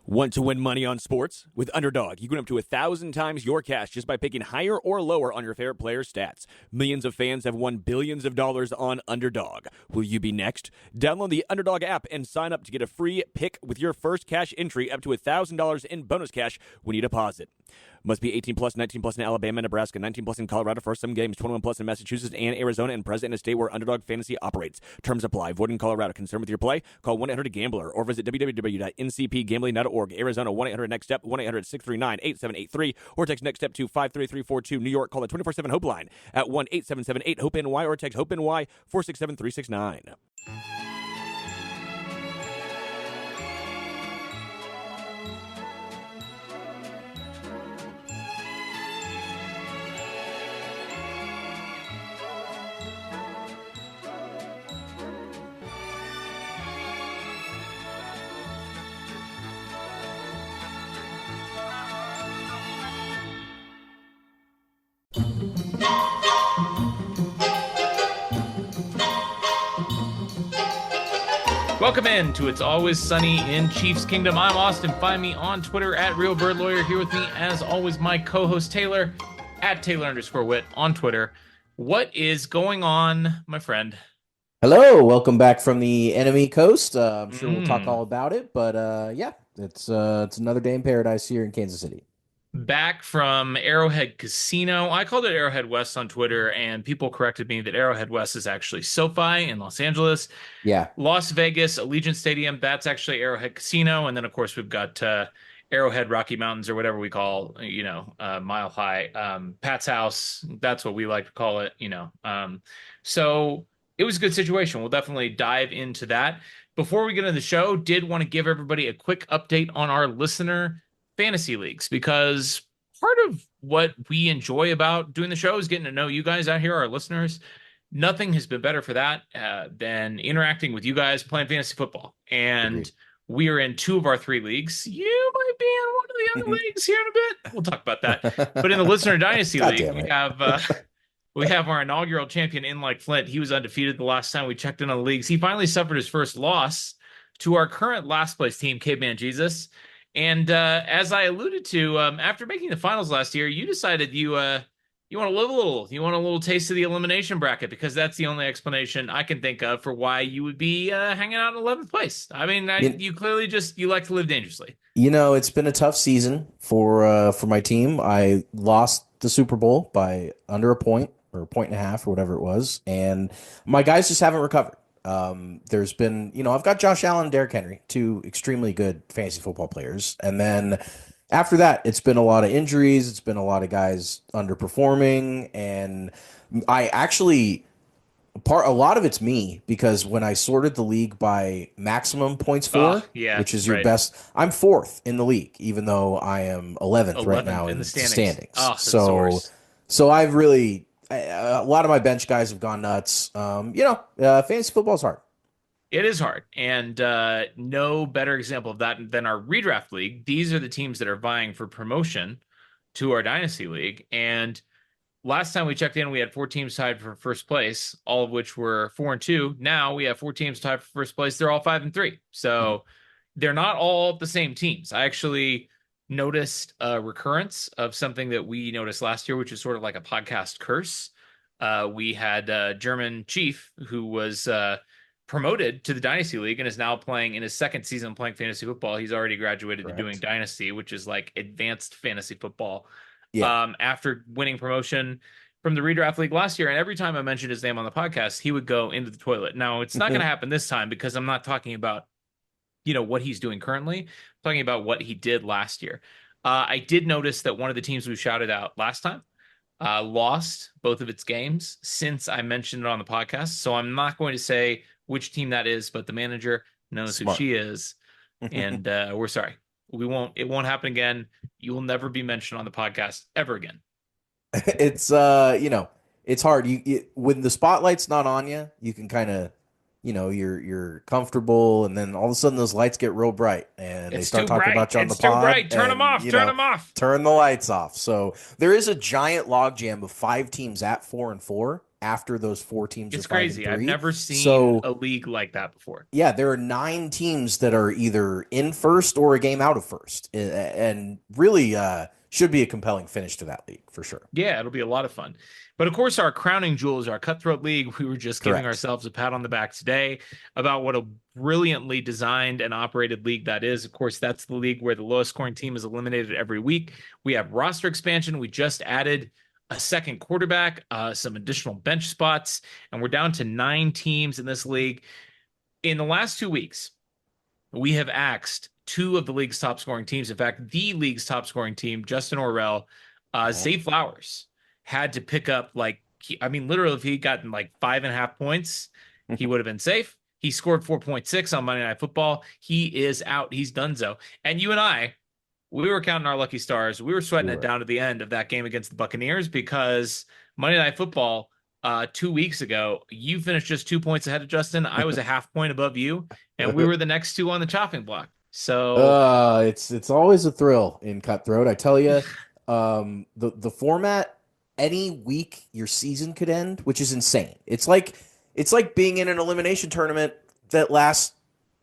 Want to win money on sports? With Underdog, you can win up to 1,000 times your cash just by picking higher or lower on your favorite players' stats. Millions of fans have won billions of dollars on Underdog. Will you be next? Download the Underdog app and sign up to get a free pick with your first cash entry up to $1,000 in bonus cash when you deposit. Must be 18 plus, 19 plus in Alabama, Nebraska, 19 plus in Colorado for some games, 21 plus in Massachusetts and Arizona, and present in a state where Underdog Fantasy operates. Terms apply. Void in Colorado. Concerned with your play? Call 1-800-GAMBLER or visit www.ncpgambling.org. Arizona, 1-800-NEXT-STEP, 1-800-639-8783, or text NEXT STEP to 53342. New York, call the 24/7 HOPE line at 1-877-8-HOPE-NY or text HOPE-NY 467-369. Welcome in to It's Always Sunny in Chiefs Kingdom. I'm Austin. Find me on Twitter at RealBirdLawyer. Here with me, as always, my co-host Taylor at Taylor_Witt on Twitter. What is going on, my friend? Hello, welcome back from the enemy coast. I'm sure we'll talk all about it, but yeah, it's another day in paradise here in Kansas City. Back from Arrowhead Casino. I called it Arrowhead West on Twitter, and people corrected me that Arrowhead West is actually SoFi in Los Angeles. Yeah. Las Vegas, Allegiant Stadium, that's actually Arrowhead Casino. And then, of course, we've got Arrowhead Rocky Mountains, or whatever we call, Mile High. Pat's House, that's what we like to call it, So it was a good situation. We'll definitely dive into that. Before we get into the show, did want to give everybody a quick update on our listener fantasy leagues, because part of what we enjoy about doing the show is getting to know you guys out here, our listeners. Nothing has been better for that than interacting with you guys playing fantasy football. And we are in 2 of our 3 leagues. You might be in one of the other leagues here in a bit. We'll talk about that. But in the Listener Dynasty League, we have our inaugural champion in like Flint. He was undefeated the last time we checked in on the leagues. He finally suffered his first loss to our current last place team, Caveman Jesus. And as I alluded to, after making the finals last year, you decided you want to live a little. You want a little taste of the elimination bracket, because that's the only explanation I can think of for why you would be hanging out in 11th place. I mean, you clearly you like to live dangerously. It's been a tough season for my team. I lost the Super Bowl by under a point or a point and a half or whatever it was, and my guys just haven't recovered. There's been, I've got Josh Allen and Derrick Henry, 2 extremely good fantasy football players. And then after that, it's been a lot of injuries. It's been a lot of guys underperforming. And a lot of it's me, because when I sorted the league by maximum points for, which is your best, I'm 4th in the league, even though I am 11th right now in the standings. So I've really, a lot of my bench guys have gone nuts. Fantasy football is hard. It is hard. And no better example of that than our redraft league. These are the teams that are vying for promotion to our dynasty league. And last time we checked in, we had 4 teams tied for first place, all of which were 4-2. Now we have 4 teams tied for first place. They're all 5-3. So they're not all the same teams. I actually noticed a recurrence of something that we noticed last year, which is sort of like a podcast curse. We had German Chief, who was promoted to the Dynasty League and is now playing in his 2nd season playing fantasy football. He's already graduated to doing Dynasty, which is like advanced fantasy football. After winning promotion from the redraft league last year. And every time I mentioned his name on the podcast, he would go into the toilet. Now, it's not going to happen this time, because I'm not talking about what he's doing currently. I'm talking about what he did last year. I did notice that one of the teams we shouted out last time lost both of its games since I mentioned it on the podcast. So I'm not going to say which team that is, but the manager knows who she is. And we're sorry. It won't happen again. You will never be mentioned on the podcast ever again. It's, it's hard. When the spotlight's not on you, you can kind of, you're comfortable, and then all of a sudden those lights get real bright, and they start talking about you on the pod. It's too bright. Turn them off. Turn them off. Turn the lights off. So there is a giant logjam of 5 teams at 4-4 after those 4 teams are It's 5 and crazy. I've 3. never seen So a league like that before. yeah, there are 9 teams that are either in first or a game out of first, and really should be a compelling finish to that league for sure. Yeah, it'll be a lot of fun. But of course, our crowning jewel is our Cutthroat League. We were just giving Correct. ourselves a pat on the back today about what a brilliantly designed and operated league that is. Of course, that's the league where the lowest scoring team is eliminated every week. We have roster expansion. We just added a second quarterback, some additional bench spots, and we're down to 9 teams in this league. In the last 2 weeks, we have axed 2 of the league's top scoring teams. In fact, the league's top scoring team, Justin Orwell, Zay Flowers, had to pick up literally, if he'd gotten like 5.5 points, he would have been safe. He scored 4.6 on Monday Night Football. He is out. He's donezo. And you and I, we were counting our lucky stars. We were sweating it down to the end of that game against the Buccaneers because Monday Night Football 2 weeks ago, you finished just 2 points ahead of Justin. I was a half point above you, and we were the next 2 on the chopping block. So it's always a thrill in Cutthroat. I tell you, the format, any week your season could end, which is insane. It's like being in an elimination tournament that lasts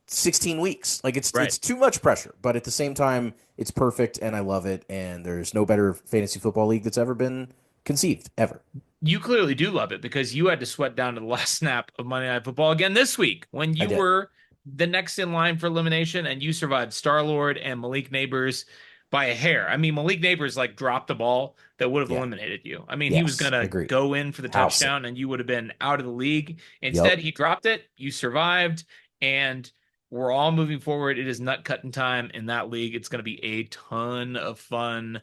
16 weeks. Like it's too much pressure, but at the same time, it's perfect and I love it. And there's no better fantasy football league that's ever been conceived ever. you clearly do love it because you had to sweat down to the last snap of Monday Night Football again this week when you were the next in line for elimination and you survived Star-Lord and Malik Neighbors by a hair. I mean, Malik Neighbors like dropped the ball that would have eliminated you. I mean, he was going to go in for the touchdown and you would have been out of the league. Instead, he dropped it. You survived and we're all moving forward. It is nut cutting time in that league. It's going to be a ton of fun.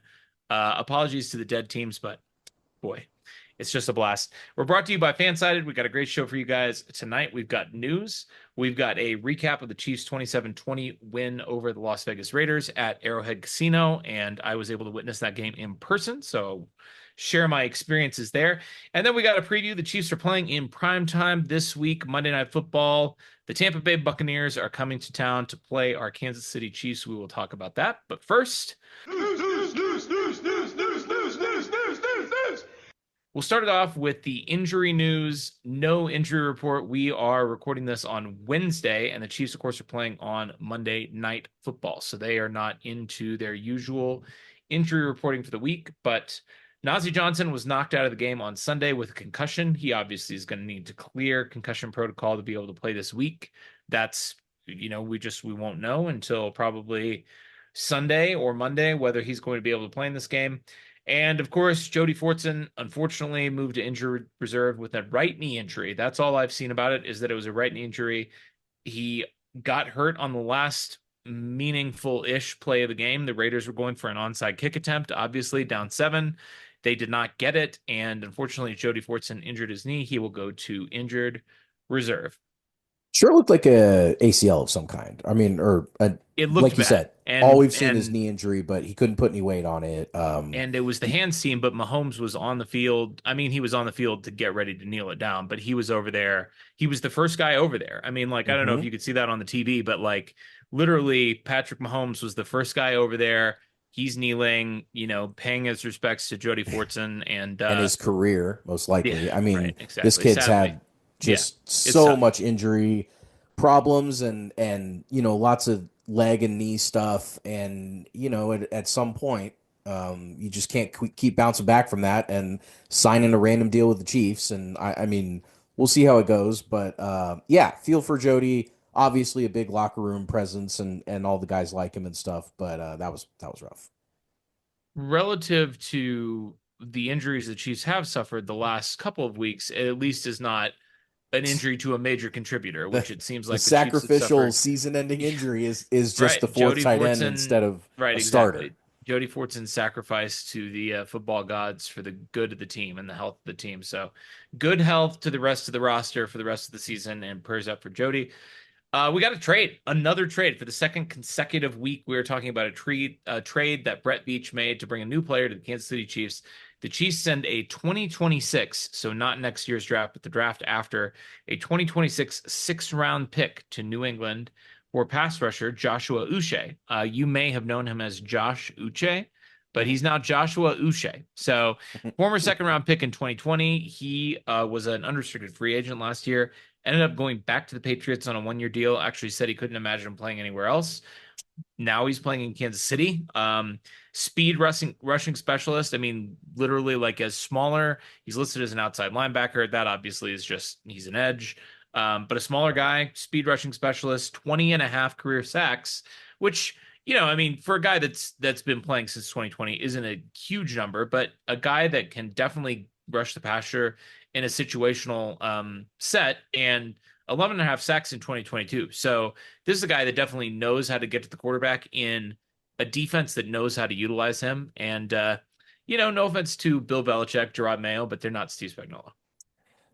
Apologies to the dead teams, but boy, it's just a blast. We're brought to you by Fansided. We got a great show for you guys tonight. We've got news. We've got a recap of the Chiefs' 27-20 win over the Las Vegas Raiders at Arrowhead Casino, and I was able to witness that game in person, so share my experiences there. And then we got a preview. The Chiefs are playing in prime time this week, Monday Night Football. The Tampa Bay Buccaneers are coming to town to play our Kansas City Chiefs. We will talk about that. But first, we'll start it off with the injury news. No injury report. We are recording this on Wednesday, and the Chiefs, of course, are playing on Monday Night Football. So they are not into their usual injury reporting for the week. But Najee Johnson was knocked out of the game on Sunday with a concussion. He obviously is going to need to clear concussion protocol to be able to play this week. That's, we won't know until probably Sunday or Monday whether he's going to be able to play in this game. And of course, Jody Fortson unfortunately moved to injured reserve with a right knee injury. That's all I've seen about it, is that it was a right knee injury. He got hurt on the last meaningful-ish play of the game. The Raiders were going for an onside kick attempt, obviously down 7. They did not get it, and unfortunately, Jody Fortson injured his knee. He will go to injured reserve. Sure looked like a ACL of some kind. I mean, it looked like you bad. said, all we've seen is knee injury, but he couldn't put any weight on it. And it was the hands team, but Mahomes was on the field. I mean, he was on the field to get ready to kneel it down, but he was over there. He was the first guy over there. I mean, I don't know if you could see that on the TV, but literally Patrick Mahomes was the first guy over there. He's kneeling, paying his respects to Jody Fortson and his career, most likely. Yeah, I mean, right, exactly. this kid's Sadly, had just so much injury problems and lots of leg and knee stuff. And, at some point, you just can't keep bouncing back from that and signing a random deal with the Chiefs. And I mean, we'll see how it goes. But feel for Jody. Obviously a big locker room presence and all the guys like him and stuff. But that was rough. Relative to the injuries the Chiefs have suffered the last couple of weeks, it at least is not an injury to a major contributor, which it seems like the sacrificial season-ending injury is just right. the fourth Jody tight Fortson, end instead of a starter. Exactly. Jody Fortson's sacrifice to the football gods for the good of the team and the health of the team. So good health to the rest of the roster for the rest of the season, and prayers up for Jody. We got another trade for the second consecutive week. We were talking about a trade that Brett Veach made to bring a new player to the Kansas City Chiefs. The Chiefs send a 2026, so not next year's draft, but the draft after, a 2026 6th-round pick to New England for pass rusher Joshua Uche. You may have known him as Josh Uche, but he's now Joshua Uche. So former second round pick in 2020. He was an unrestricted free agent last year, ended up going back to the Patriots on a 1-year deal. Actually said he couldn't imagine him playing anywhere else. Now he's playing in Kansas City. Speed rushing specialist. I mean, literally like as smaller. He's listed as an outside linebacker. That obviously is just, he's an edge. But a smaller guy, speed rushing specialist, 20 and a half career sacks, which, I mean, for a guy that's been playing since 2020 isn't a huge number, but a guy that can definitely rush the passer in a situational set, and 11 and a half sacks in 2022. So this is a guy that definitely knows how to get to the quarterback in a defense that knows how to utilize him. And, no offense to Bill Belichick, Gerard Mayo, but they're not Steve Spagnuolo.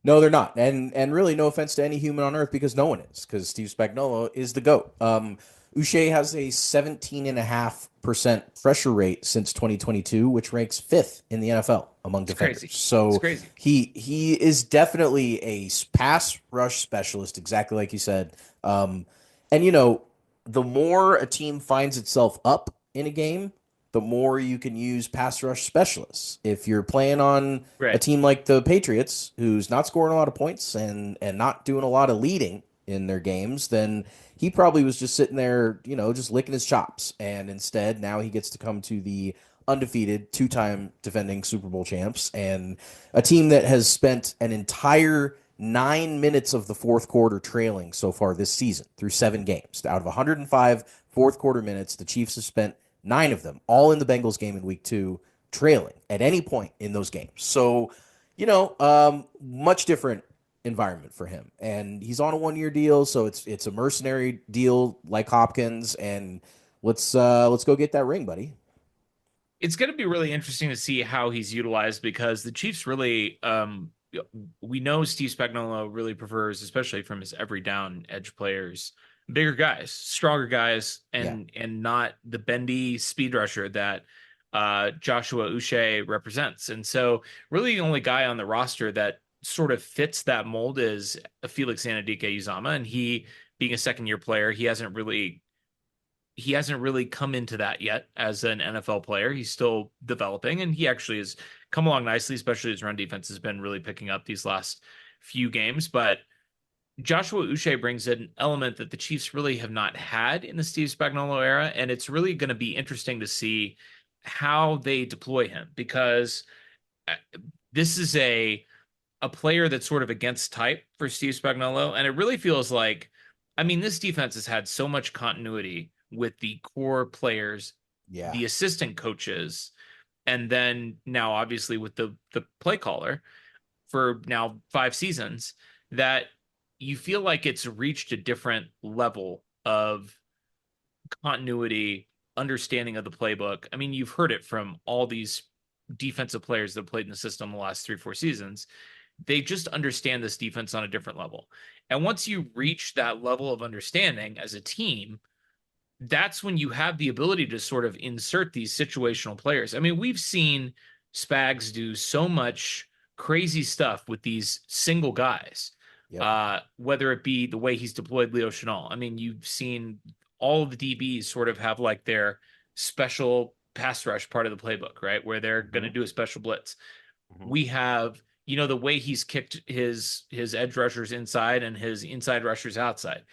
No, they're not. And really no offense to any human on earth, because no one is, because Steve Spagnuolo is the GOAT. Uche has a 17.5% pressure rate since 2022, which ranks 5th in the NFL among defenders. Crazy. So it's crazy. He is definitely a pass rush specialist, exactly like you said. And the more a team finds itself up in a game, the more you can use pass rush specialists. If you're playing on a team like the Patriots, who's not scoring a lot of points and not doing a lot of leading in their games, then he probably was just sitting there, just licking his chops. And instead, now he gets to come to the undefeated, 2-time defending Super Bowl champs, and a team that has spent an entire 9 minutes of the fourth quarter trailing so far this season through 7 games. Out of 105 fourth quarter minutes, the Chiefs have spent 9 of them, all in the Bengals game in week 2, trailing at any point in those games. So, much different environment for him. And he's on a 1-year deal, so it's a mercenary deal like Hopkins, and let's go get that ring, buddy. It's going to be really interesting to see how he's utilized, because the Chiefs really, we know Steve Spagnuolo really prefers, especially from his every down edge players, bigger guys, stronger guys, and not the bendy speed rusher that Joshua Uche represents. And so really the only guy on the roster that sort of fits that mold is Felix Anudike-Uzomah, and he, being a second-year player, he hasn't really come into that yet as an NFL player. He's still developing, and he actually has come along nicely, especially his run defense has been really picking up these last few games. But Joshua Uche brings an element that the Chiefs really have not had in the Steve Spagnuolo era, and it's really going to be interesting to see how they deploy him, because this is a player that's sort of against type for Steve Spagnuolo, and it really feels like, I mean, this defense has had so much continuity with the core players, the assistant coaches, and then now obviously with the play caller for now 5 seasons, that you feel like it's reached a different level of continuity, understanding of the playbook. I mean, you've heard it from all these defensive players that played in the system the last 3-4 seasons. They just understand this defense on a different level. And once you reach that level of understanding as a team, that's when you have the ability to sort of insert these situational players. I mean, we've seen Spags do so much crazy stuff with these single guys. Whether it be the way he's deployed Leo Chenal. I mean, you've seen all of the DBs sort of have like their special pass rush part of the playbook, right? Where they're going to do a special blitz. We have, the way he's kicked his edge rushers inside and his inside rushers outside.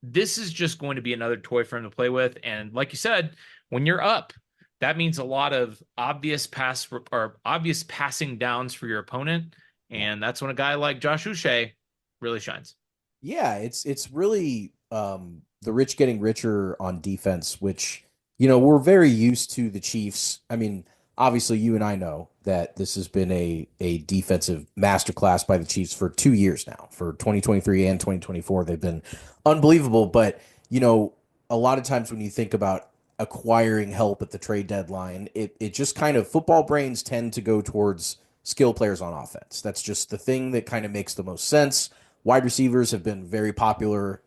This is just going to be another toy for him to play with. And like you said, when you're up, that means a lot of obvious passing downs for your opponent. And that's when a guy like Josh Uche really shines. Yeah, it's really the rich getting richer on defense, which, we're very used to the Chiefs. I mean, obviously you and I know that this has been a defensive masterclass by the Chiefs for 2 years now. For 2023 and 2024, they've been unbelievable. But, a lot of times when you think about acquiring help at the trade deadline, it just kind of, football brains tend to go towards skill players on offense. That's just the thing that kind of makes the most sense. Wide receivers have been very popular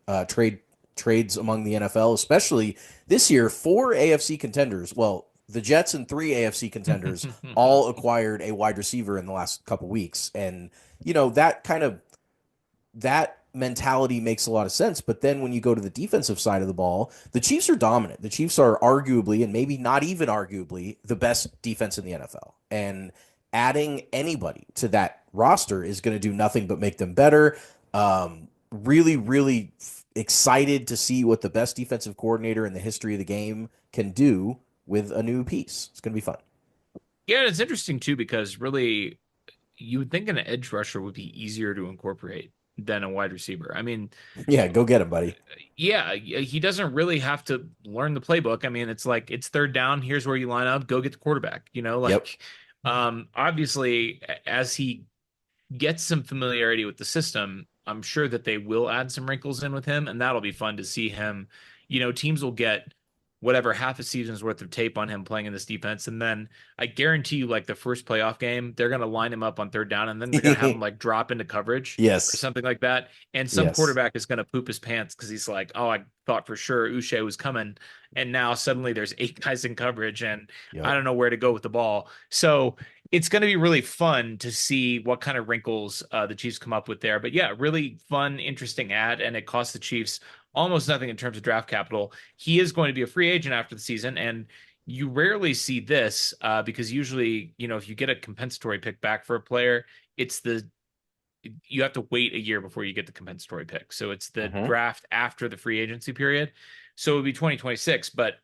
trades among the NFL, especially this year. 4 AFC contenders, well, the Jets and 3 AFC contenders all acquired a wide receiver in the last couple weeks. And, that mentality makes a lot of sense. But then when you go to the defensive side of the ball, the Chiefs are dominant. The Chiefs are arguably, and maybe not even arguably, the best defense in the NFL. And adding anybody to that roster is going to do nothing but make them better. Really, really excited to see what the best defensive coordinator in the history of the game can do with a new piece. It's going to be fun. Yeah, it's interesting too because really you would think an edge rusher would be easier to incorporate than a wide receiver. I mean, Yeah, go get him, buddy. yeah, he doesn't really have to learn the playbook. I mean, it's like it's third down, here's where you line up, go get the quarterback, Yep. like obviously as he gets some familiarity with the system, I'm sure that they will add some wrinkles in with him, and that'll be fun to see him. Teams will get whatever half a season's worth of tape on him playing in this defense, and then I guarantee you, like the first playoff game, they're going to line him up on third down, and then they're going to have him like drop into coverage or Yes. something like that. And some Yes. quarterback is going to poop his pants because he's like, "Oh, I thought for sure Uche was coming, and now suddenly there's 8 guys in coverage, and I Yep. don't know where to go with the ball." So it's going to be really fun to see what kind of wrinkles the Chiefs come up with there. But yeah, really fun, interesting ad, and it costs the Chiefs almost nothing in terms of draft capital. He is going to be a free agent after the season, and you rarely see this because usually, if you get a compensatory pick back for a player, it's you have to wait a year before you get the compensatory pick. So it's the Mhm. draft after the free agency period. So it would be 2026, but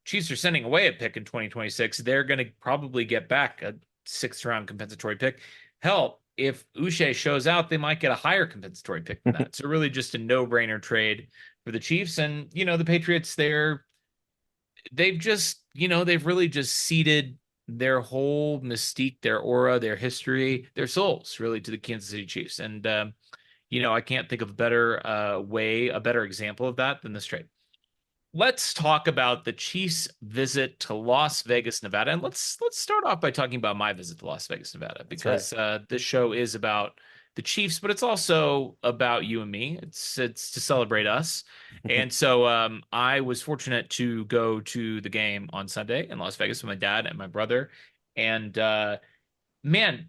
Chiefs are sending away a pick in 2026. They're going to probably get back a sixth round compensatory pick. Hell, if Uche shows out, they might get a higher compensatory pick than that. So really just a no-brainer trade for the Chiefs. And, the Patriots, they've really just ceded their whole mystique, their aura, their history, their souls really to the Kansas City Chiefs. And, I can't think of a better example of that than this trade. Let's talk about the Chiefs' visit to Las Vegas, Nevada, and let's start off by talking about my visit to Las Vegas, Nevada, That's right. because this show is about the Chiefs, but it's also about you and me. It's to celebrate us, and so I was fortunate to go to the game on Sunday in Las Vegas with my dad and my brother, and man,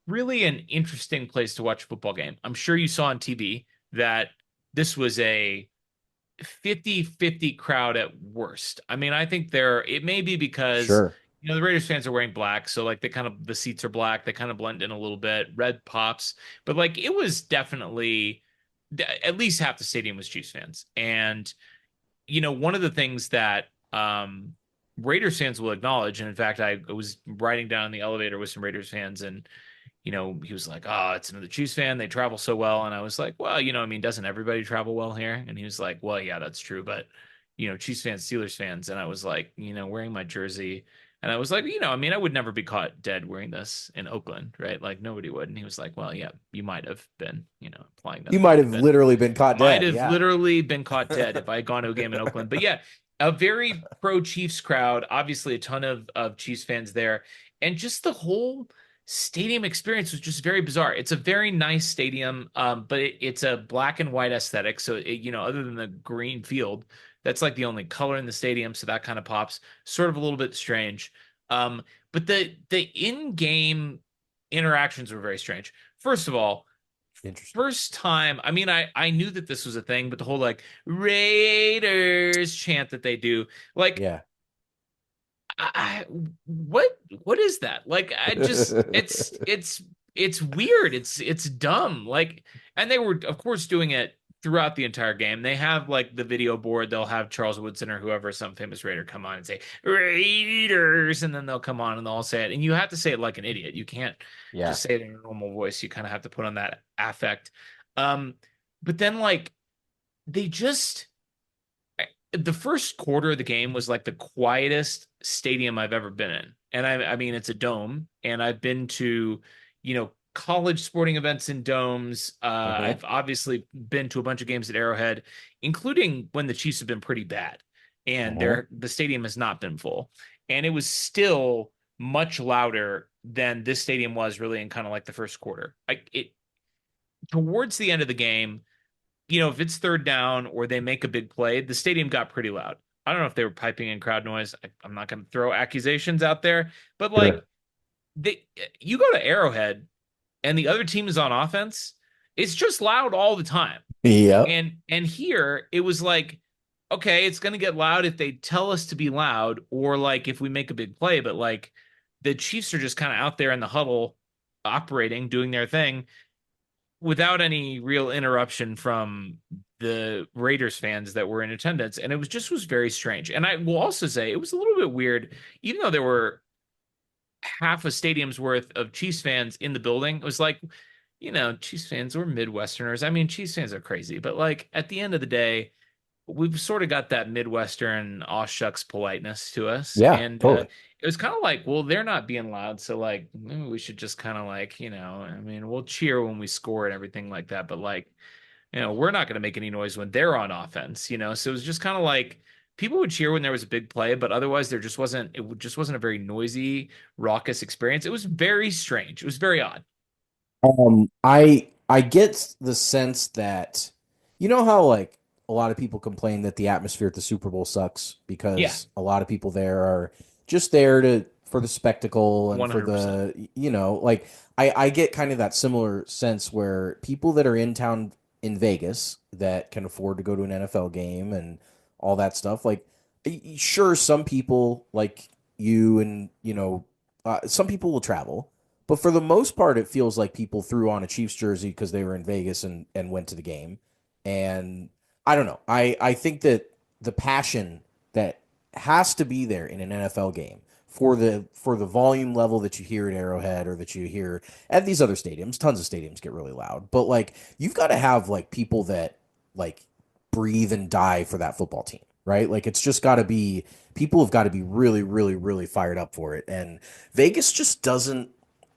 really an interesting place to watch a football game. I'm sure you saw on TV that this was a 50-50 crowd at worst. I mean, I think it may be because Sure. the Raiders fans are wearing black, so like the seats are black, they kind of blend in a little bit, red pops, but like it was definitely at least half the stadium was Chiefs fans. And one of the things that Raiders fans will acknowledge, and in fact I was riding down the elevator with some Raiders fans, and he was like, "Oh, it's another Chiefs fan. They travel so well." And I was like, "Well, I mean, doesn't everybody travel well here?" And he was like, "Well, yeah, that's true, but Chiefs fans, Steelers fans." And I was like, wearing my jersey, and I was like, I mean, I would never be caught dead wearing this in Oakland, right? Like nobody would. And he was like, "Well, yeah, you might have been, implying that You I might might have have been, literally been caught might dead. have Yeah. literally been caught dead if I had gone to a game in Oakland." But yeah, a very pro Chiefs crowd, obviously a ton of Chiefs fans there, and just the whole stadium experience was just very bizarre. It's a very nice stadium, but it's a black and white aesthetic. So other than the green field, that's like the only color in the stadium. So that kind of pops. Sort of a little bit strange. But the in-game interactions were very strange. First of all, Interesting. first time, I mean, I knew that this was a thing, but the whole like Raiders chant that they do, like Yeah. I, what is that? Like I just it's weird. It's dumb. Like, and they were of course doing it throughout the entire game. They have like the video board. They'll have Charles Woodson or whoever, some famous Raider, come on and say Raiders, and then they'll come on and they'll all say it. And you have to say it like an idiot. You can't Yeah. just say it in a normal voice. You kind of have to put on that affect. But then like they just the first quarter of the game was like the quietest stadium I've ever been in. And I mean, it's a dome, and I've been to, college sporting events in domes. Mhm. I've obviously been to a bunch of games at Arrowhead, including when the Chiefs have been pretty bad, and Mhm. the stadium has not been full, and it was still much louder than this stadium was really in kind of like the first quarter. Towards the end of the game, if it's third down or they make a big play, the stadium got pretty loud. I don't know if they were piping in crowd noise. I'm not going to throw accusations out there, but like Sure. you go to Arrowhead and the other team is on offense, it's just loud all the time. Yep. And here it was like, okay, it's gonna get loud if they tell us to be loud, or like if we make a big play, but like the Chiefs are just kind of out there in the huddle operating, doing their thing without any real interruption from the Raiders fans that were in attendance. And it was very strange. And I will also say it was a little bit weird, even though there were half a stadium's worth of Chiefs fans in the building. It was like, Chiefs fans were Midwesterners. I mean, Chiefs fans are crazy, but like at the end of the day, we've sort of got that Midwestern aw shucks politeness to us. Yeah, And totally. it was kind of like, well, they're not being loud. So like, maybe we should just kind of like, I mean, we'll cheer when we score and everything like that. But like, we're not going to make any noise when they're on offense. So it was just kind of like people would cheer when there was a big play, but otherwise just wasn't a very noisy, raucous experience. It was very strange. It was very odd. I get the sense that you know how like a lot of people complain that the atmosphere at the Super Bowl sucks Yeah, because a lot of people there are just there to for the spectacle and for 100%. the like I get kind of that similar sense where people that are in town in Vegas that can afford to go to an NFL game and all that stuff like sure some people like you and some people will travel. But for the most part, it feels like people threw on a Chiefs jersey because they were in Vegas and went to the game. And I don't know. I think that the passion that has to be there in an NFL game for the volume level that you hear at Arrowhead or that you hear at these other stadiums, tons of stadiums get really loud. But like you've got to have like people that like breathe and die for that football team, right? Like it's just got to be people have got to be really, really, really fired up for it. And Vegas just doesn't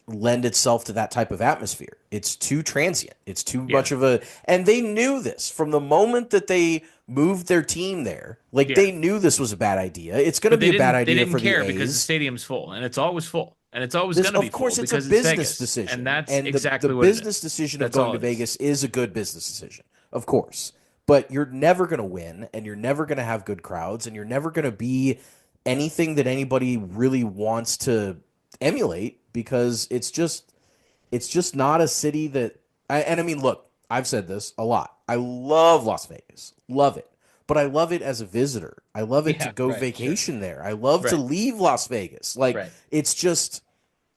lend itself to that type of atmosphere. It's too transient. It's too Yeah. much of a, and they knew this from the moment that they moved their team there. Like Yeah. they knew this was a bad idea. It's going to But be a bad they idea didn't for the care because the A's. stadium's full and it's always full and it's always This, going to be of full course, it's a because it's business Vegas. And decision, that's and the exactly what it business is. decision of That's going all to it is. Vegas is a good business decision, of course. But you're never going to win, and you're never going to have good crowds, and you're never going to be anything that anybody really wants to emulate because it's just not a city that and I mean, look, I've said this a lot. I love Las Vegas. Love it. But I love it as a visitor. I love it to Yeah, go right. Sure. vacation there. I love to Right. leave Las Vegas. Like Right. it's just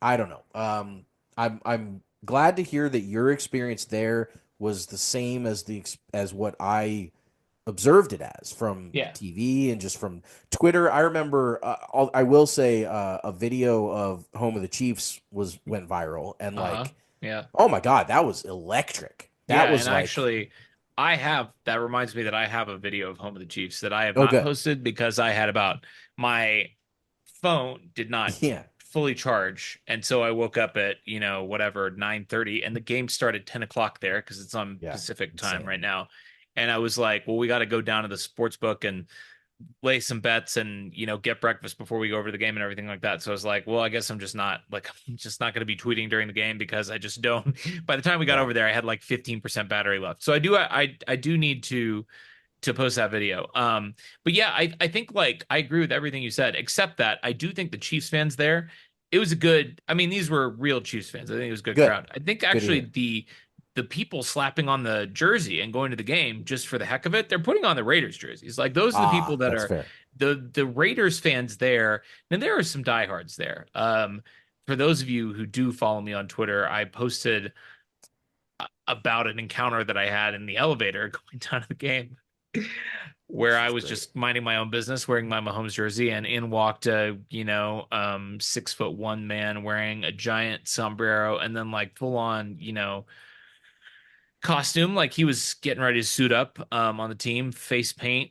I don't know. I'm glad to hear that your experience there was the same as the as what I observed it as from Yeah. TV and just from Twitter. I remember I will say a video of Home of the Chiefs was went viral and Uh-huh. like Yeah. oh my God, that was electric. That Yeah, was and like, actually, that reminds me that I have a video of Home of the Chiefs that I have oh, not good. posted because my phone did not Yeah, fully charge. And so I woke up at, whatever, 9:30 and the game started 10 o'clock there because it's on yeah, Pacific time right insane. now. And I was like, well, we got to go down to the sports book and lay some bets and get breakfast before we go over to the game and everything like that. So I was like, well, I guess I'm just not going to be tweeting during the game because I just don't. By the time we got Yeah. over there, I had like 15% battery left. So I do need to post that video. But yeah, I think like I agree with everything you said, except that I do think the Chiefs fans there, it was a good. I mean, these were real Chiefs fans. I think it was a good Good. crowd. I think Good to actually hear. the people slapping on the jersey and going to the game just for the heck of it, they're putting on the Raiders jerseys. Like those are the people Ah, that that's are fair. the Raiders fans there. And there are some diehards there. For those of you who do follow me on Twitter, I posted about an encounter that I had in the elevator going down to the game where I This is was great. just minding my own business, wearing my Mahomes jersey, and in walked a 6'1" man wearing a giant sombrero and then like full on costume, like he was getting ready to suit up on the team, face paint,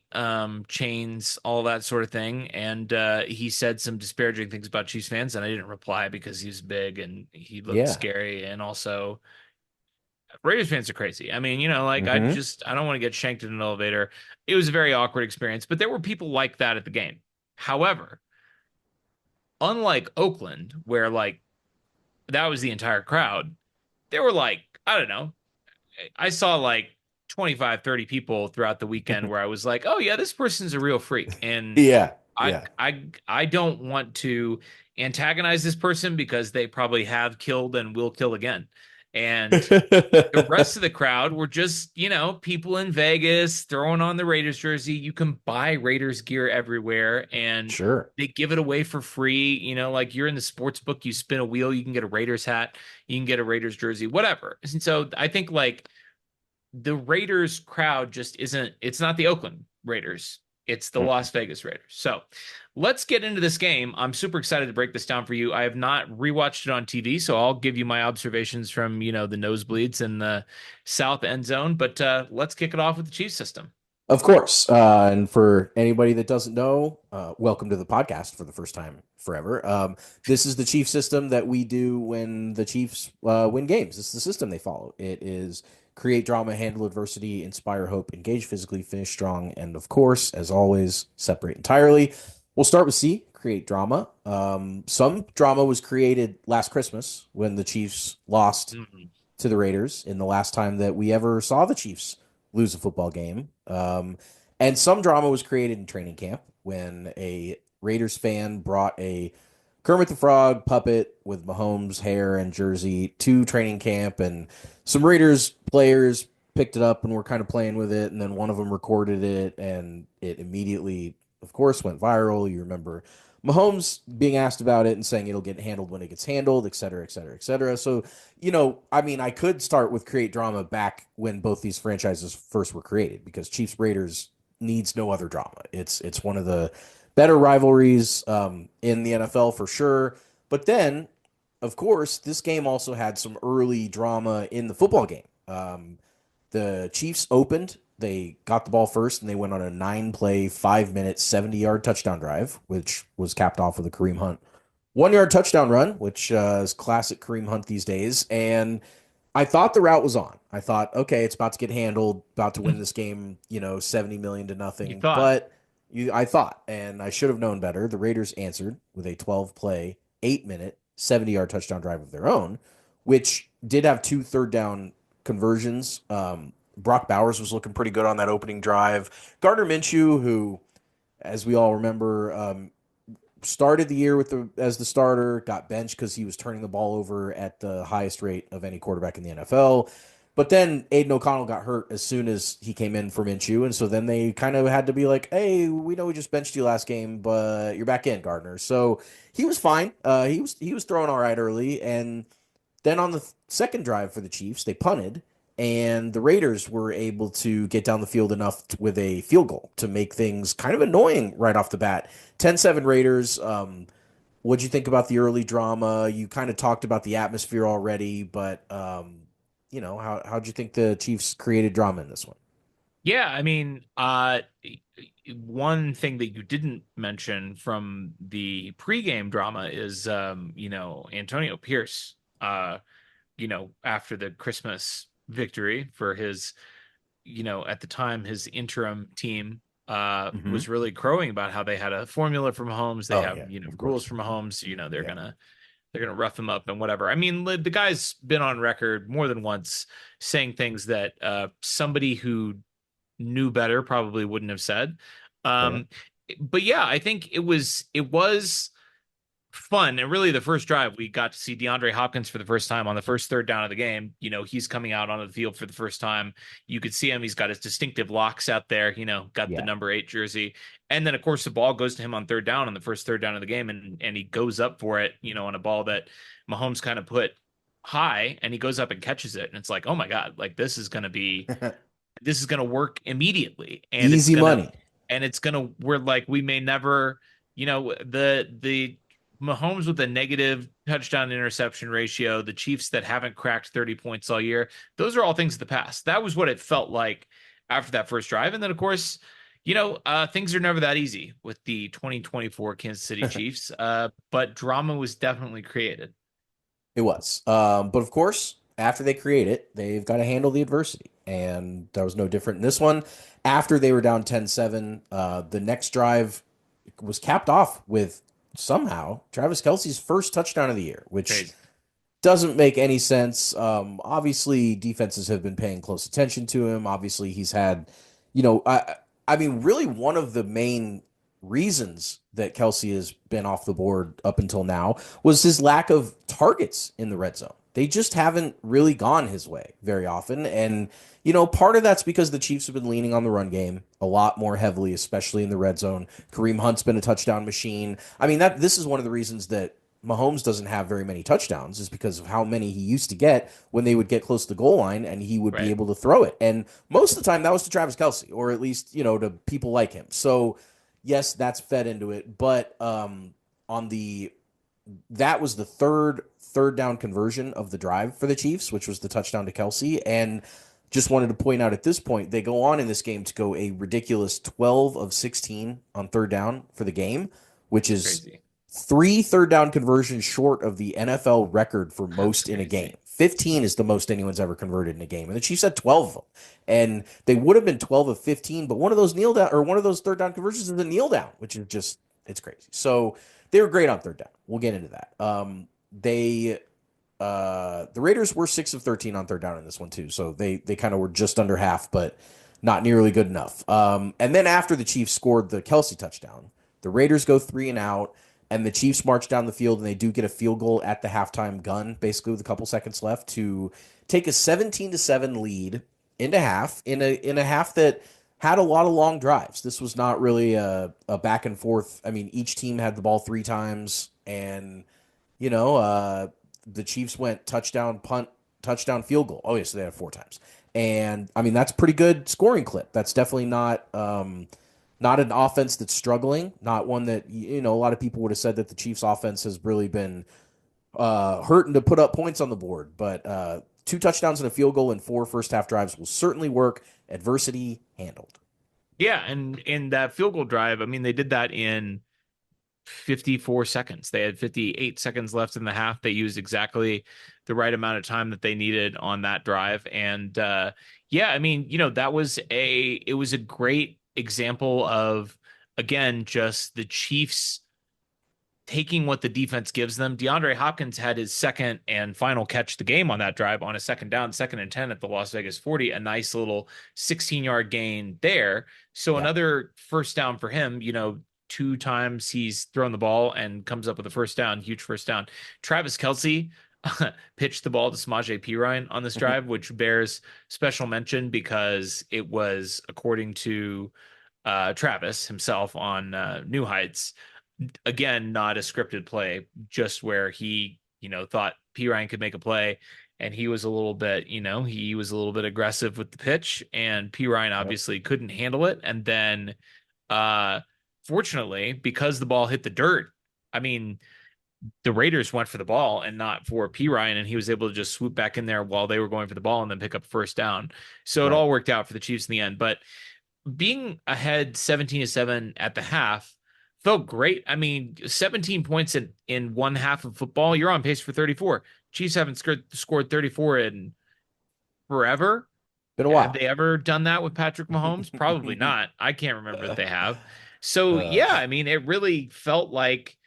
chains, all that sort of thing. And he said some disparaging things about Chiefs fans, and I didn't reply because he was big and he looked Yeah. scary, and also Raiders fans are crazy. I mean, like Mm-hmm. I don't want to get shanked in an elevator. It was a very awkward experience, but there were people like that at the game. However, unlike Oakland, where like that was the entire crowd, there were like, I don't know, I saw like 25, 30 people throughout the weekend where I was like, oh yeah, this person's a real freak. And Yeah. I Yeah. I don't want to antagonize this person because they probably have killed and will kill again. And the rest of the crowd were just, people in Vegas throwing on the Raiders jersey. You can buy Raiders gear everywhere and Sure. they give it away for free. Like you're in the sports book, you spin a wheel, you can get a Raiders hat, you can get a Raiders jersey, whatever. And so I think like the Raiders crowd just isn't, it's not the Oakland Raiders. It's the Las Vegas Raiders. So let's get into this game. I'm super excited to break this down for you. I have not rewatched it on TV, so I'll give you my observations from, the nosebleeds and the south end zone. But let's kick it off with the Chiefs system. Of course. And for anybody that doesn't know, welcome to the podcast for the first time forever. This is the Chiefs system that we do when the Chiefs win games. This is the system they follow. It is create drama, handle adversity, inspire hope, engage physically, finish strong, and of course, as always, separate entirely. We'll start with C, create drama. Some drama was created last Christmas when the Chiefs lost to the Raiders in the last time that we ever saw the Chiefs lose a football game. And some drama was created in training camp when a Raiders fan brought a Kermit the Frog puppet with Mahomes' hair and jersey to training camp, and some Raiders players picked it up and were kind of playing with it, and then one of them recorded it, and it immediately, of course, went viral. You remember Mahomes being asked about it and saying it'll get handled when it gets handled, et cetera, et cetera, et cetera. So, I could start with create drama back when both these franchises first were created because Chiefs Raiders needs no other drama. It's one of the better rivalries in the NFL for sure. But then, of course, this game also had some early drama in the football game. The Chiefs opened. They got the ball first, and they went on a 9-play, 5-minute, 70-yard touchdown drive, which was capped off with a Kareem Hunt 1-yard touchdown run, which is classic Kareem Hunt these days. And I thought the route was on. I thought, okay, it's about to get handled, about to win this game, 70 million to nothing. You thought. But I thought, and I should have known better. The Raiders answered with a 12-play, 8-minute, 70-yard touchdown drive of their own, which did have 2 third-down conversions. Brock Bowers was looking pretty good on that opening drive. Gardner Minshew, who, as we all remember, started the year as the starter, got benched because he was turning the ball over at the highest rate of any quarterback in the NFL. But then Aiden O'Connell got hurt as soon as he came in for Minshew, and so then they kind of had to be like, hey, we know we just benched you last game, but you're back in, Gardner. So he was fine. He was throwing all right early, and then on the second drive for the Chiefs, they punted, and the Raiders were able to get down the field enough with a field goal to make things kind of annoying right off the bat. 10-7 Raiders. What'd you think about the early drama? You kind of talked about the atmosphere already, but how'd you think the Chiefs created drama in this one? Yeah, one thing that you didn't mention from the pregame drama is, Antonio Pierce, after the Christmas victory for his, at the time, his interim team was really crowing about how they had a formula from Mahomes. They have, rules from Mahomes. They're gonna rough him up and whatever. I mean, the guy's been on record more than once saying things that somebody who knew better probably wouldn't have said. But yeah, I think it was fun. And really the first drive, we got to see DeAndre Hopkins for the first time on the first third down of the game. He's coming out on the field for the first time. You could see him. He's got his distinctive locks out there, got the number 8 jersey. And then of course the ball goes to him on third down on the first third down of the game. And he goes up for it, on a ball that Mahomes kind of put high, and he goes up and catches it. And it's like, oh my God, like this is going to work immediately. And easy money. And we're like, we may never, the Mahomes with a negative touchdown interception ratio, the Chiefs that haven't cracked 30 points all year, those are all things of the past. That was what it felt like after that first drive. And then, of course, things are never that easy with the 2024 Kansas City Chiefs, but drama was definitely created. It was. But of course, after they create it, they've got to handle the adversity. And that was no different in this one. After they were down 10-7, the next drive was capped off with somehow Travis Kelce's first touchdown of the year, which doesn't make any sense. Obviously, defenses have been paying close attention to him. Obviously, he's had, really one of the main reasons that Kelce has been off the board up until now was his lack of targets in the red zone. they just haven't really gone his way very often. And, part of that's because the Chiefs have been leaning on the run game a lot more heavily, especially in the red zone. Kareem Hunt's been a touchdown machine. I mean, this is one of the reasons that Mahomes doesn't have very many touchdowns is because of how many he used to get when they would get close to the goal line and he would be Right. able to throw it. And most of the time that was to Travis Kelce, or at least, to people like him. So yes, that's fed into it. But on the that was the third down conversion of the drive for the Chiefs, which was the touchdown to Kelce. And just wanted to point out at this point, they go on in this game to go a ridiculous 12 of 16 on third down for the game, which is Crazy. 3 third down conversions short of the NFL record for That's most in a crazy. game. 15 is the most anyone's ever converted in a game. And the Chiefs had 12 of them. And they would have been 12 of 15, but one of those third down conversions is a kneel down, which is just, it's crazy. So they were great on third down. We'll get into that. The Raiders were 6 of 13 on third down in this one too. So they kind of were just under half, but not nearly good enough. And then after the Chiefs scored the Kelce touchdown, the Raiders go 3-and-out, and the Chiefs march down the field, and they do get a field goal at the halftime gun, basically with a couple seconds left, to take a 17-7 lead into half in a half that had a lot of long drives. This was not really a back and forth. I mean, each team had the ball 3 times, and the Chiefs went touchdown, punt, touchdown, field goal. Oh, yeah, so they had 4 times. And, I mean, that's a pretty good scoring clip. That's definitely not an offense that's struggling, not one that, a lot of people would have said that the Chiefs offense has really been hurting to put up points on the board. But 2 touchdowns and a field goal in 4 first half drives will certainly work. Adversity handled. Yeah, and in that field goal drive, I mean, they did that in 54 seconds. They had 58 seconds left in the half. They used exactly the right amount of time that they needed on that drive. And yeah, I mean, it was a great example of, again, just the Chiefs taking what the defense gives them. DeAndre Hopkins had his second and final catch the game on that drive on a second down, 2nd and 10 at the Las Vegas 40, a nice little 16-yard gain there. So Yeah. another first down for him, 2 times he's thrown the ball and comes up with a first down, huge first down. Travis Kelce pitched the ball to Samaje Perine on this drive, which bears special mention because it was, according to Travis himself on New Heights, again, not a scripted play, just where he, thought Perine could make a play. And he was a little bit, aggressive with the pitch, and Perine obviously couldn't handle it. And then, fortunately, because the ball hit the dirt, I mean, the Raiders went for the ball and not for Perine, and he was able to just swoop back in there while they were going for the ball and then pick up first down. So it Right. all worked out for the Chiefs in the end. But being ahead 17-7 at the half felt great. I mean, 17 points in one half of football, you're on pace for 34. Chiefs haven't scored 34 in forever. Been a Have while. they ever done that with Patrick Mahomes? Probably not. I can't remember that they have. So, yeah, I mean, it really felt like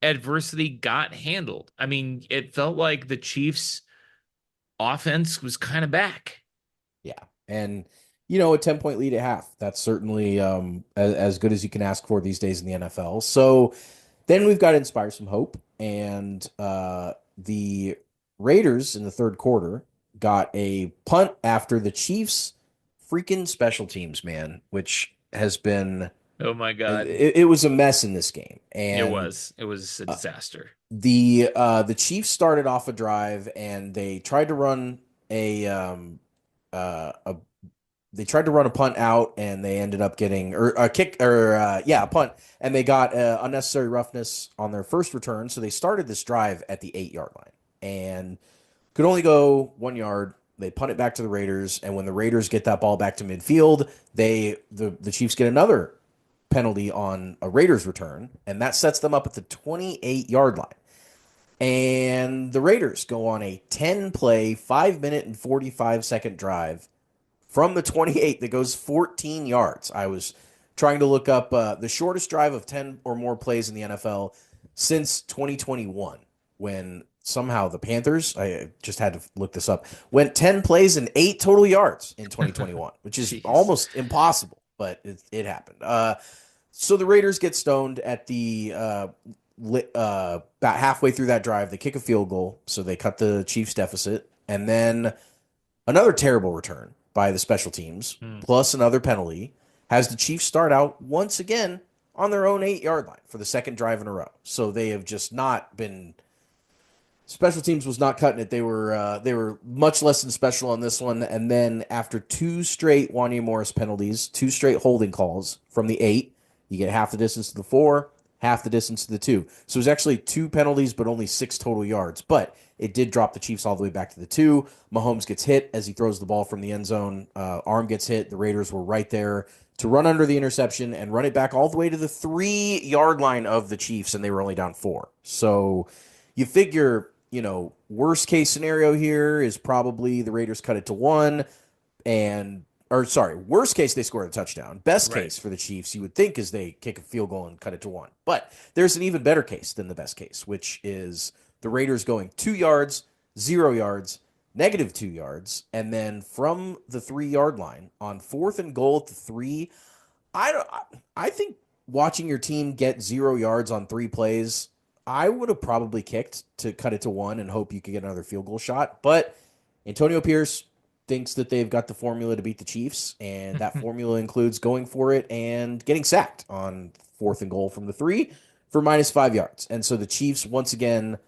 adversity got handled. I mean, it felt like the Chiefs' offense was kind of back. Yeah. And, a 10-point lead at half, that's certainly as good as you can ask for these days in the NFL. So then we've got to inspire some hope. And the Raiders in the third quarter got a punt after the Chiefs' freaking special teams, man, which has been, Oh, my God. it was a mess in this game. And It was a disaster. The Chiefs started off a drive and they tried to run a they tried to run a punt out and they ended up getting a punt, and they got unnecessary roughness on their first return. So they started this drive at the 8-yard line and could only go 1 yard. They punt it back to the Raiders, and when the Raiders get that ball back to midfield, the Chiefs get another penalty on a Raiders return, and that sets them up at the 28-yard line. And the Raiders go on a 10-play, 5-minute and 45-second drive from the 28 that goes 14 yards. I was trying to look up the shortest drive of 10 or more plays in the NFL since 2021, when somehow the Panthers, I just had to look this up, went 10 plays and 8 total yards in 2021, which is almost impossible, but it happened. So the Raiders get stoned at the about halfway through that drive, they kick a field goal, so they cut the Chiefs deficit, and then another terrible return by the special teams, Hmm. plus another penalty, has the Chiefs start out once again on their own 8 yard line for the second drive in a row. So they have just not been. Special teams was not cutting it. They were much less than special on this one. And then after two straight Wanya Morris penalties, two straight holding calls from the 8, you get half the distance to the 4, half the distance to the 2. So it was actually 2 penalties, but only 6 total yards. But it did drop the Chiefs all the way back to the 2. Mahomes gets hit as he throws the ball from the end zone. Arm gets hit. The Raiders were right there to run under the interception and run it back all the way to the 3 yard line of the Chiefs, and they were only down 4. So you figure, worst case scenario here is probably the Raiders cut it to 1, worst case they score a touchdown. Best Right. case for the Chiefs, you would think, is they kick a field goal and cut it to 1. But there's an even better case than the best case, which is the Raiders going 2 yards, 0 yards, -2 yards, and then from the 3 yard line on 4th and goal at the 3. I think watching your team get 0 yards on 3 plays, I would have probably kicked to cut it to 1 and hope you could get another field goal shot. But Antonio Pierce thinks that they've got the formula to beat the Chiefs, and that formula includes going for it and getting sacked on 4th and goal from the 3 for -5 yards. And so the Chiefs, once again,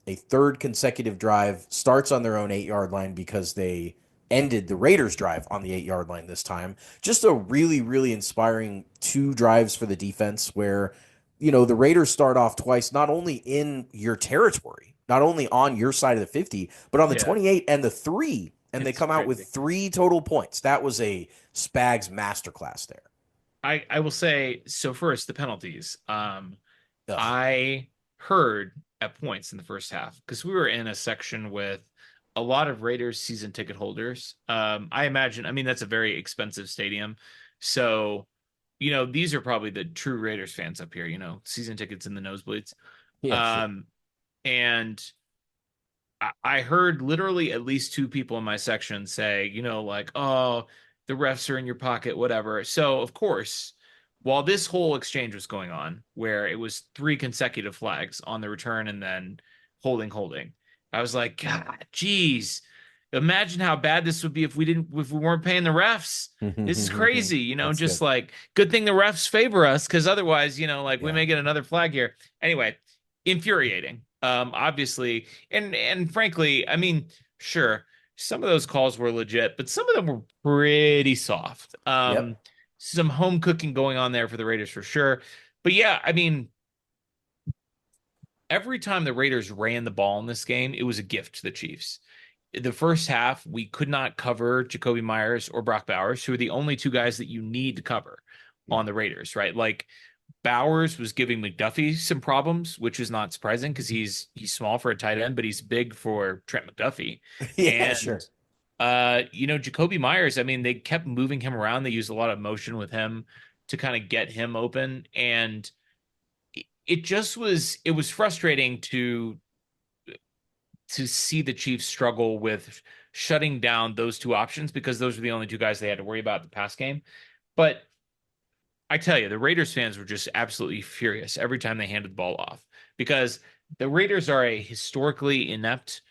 a third consecutive drive, starts on their own 8 yard line because they ended the Raiders' drive on the 8 yard line this time. Just a really, really inspiring 2 drives for the defense where, the Raiders start off twice, not only in your territory, not only on your side of the 50, but on the Yeah. 28 and the 3, and they It's come out crazy. with 3 total points. That was a Spags masterclass there. I will say, so first, the penalties. Ugh. I heard at points in the first half, because we were in a section with a lot of Raiders season ticket holders. I imagine, I mean, that's a very expensive stadium. So, these are probably the true Raiders fans up here, season tickets in the nosebleeds. Yeah, sure. Um, and I heard literally at least 2 people in my section say, like, oh, the refs are in your pocket, whatever. So, of course, while this whole exchange was going on, where it was 3 consecutive flags on the return and then holding, I was like, God, geez, imagine how bad this would be if we weren't paying the refs. This is crazy, That's just good. like good thing the refs favor us because otherwise, like we Yeah. may get another flag here. Anyway, infuriating. Obviously, and frankly, I mean, sure, some of those calls were legit, but some of them were pretty soft. Yep. Some home cooking going on there for the Raiders for sure. But yeah, I mean, every time the Raiders ran the ball in this game, it was a gift to the Chiefs. The first half, we could not cover Jacoby Myers or Brock Bowers, who are the only 2 guys that you need to cover Yeah. on the Raiders, right? Like Bowers was giving McDuffie some problems, which is not surprising because he's small for a tight end, but he's big for Trent McDuffie. Yeah, And sure. Jacoby Myers, I mean, they kept moving him around. They used a lot of motion with him to kind of get him open. And it was frustrating to see the Chiefs struggle with shutting down those 2 options because those were the only 2 guys they had to worry about in the pass game. But I tell you, the Raiders fans were just absolutely furious every time they handed the ball off because the Raiders are a historically inept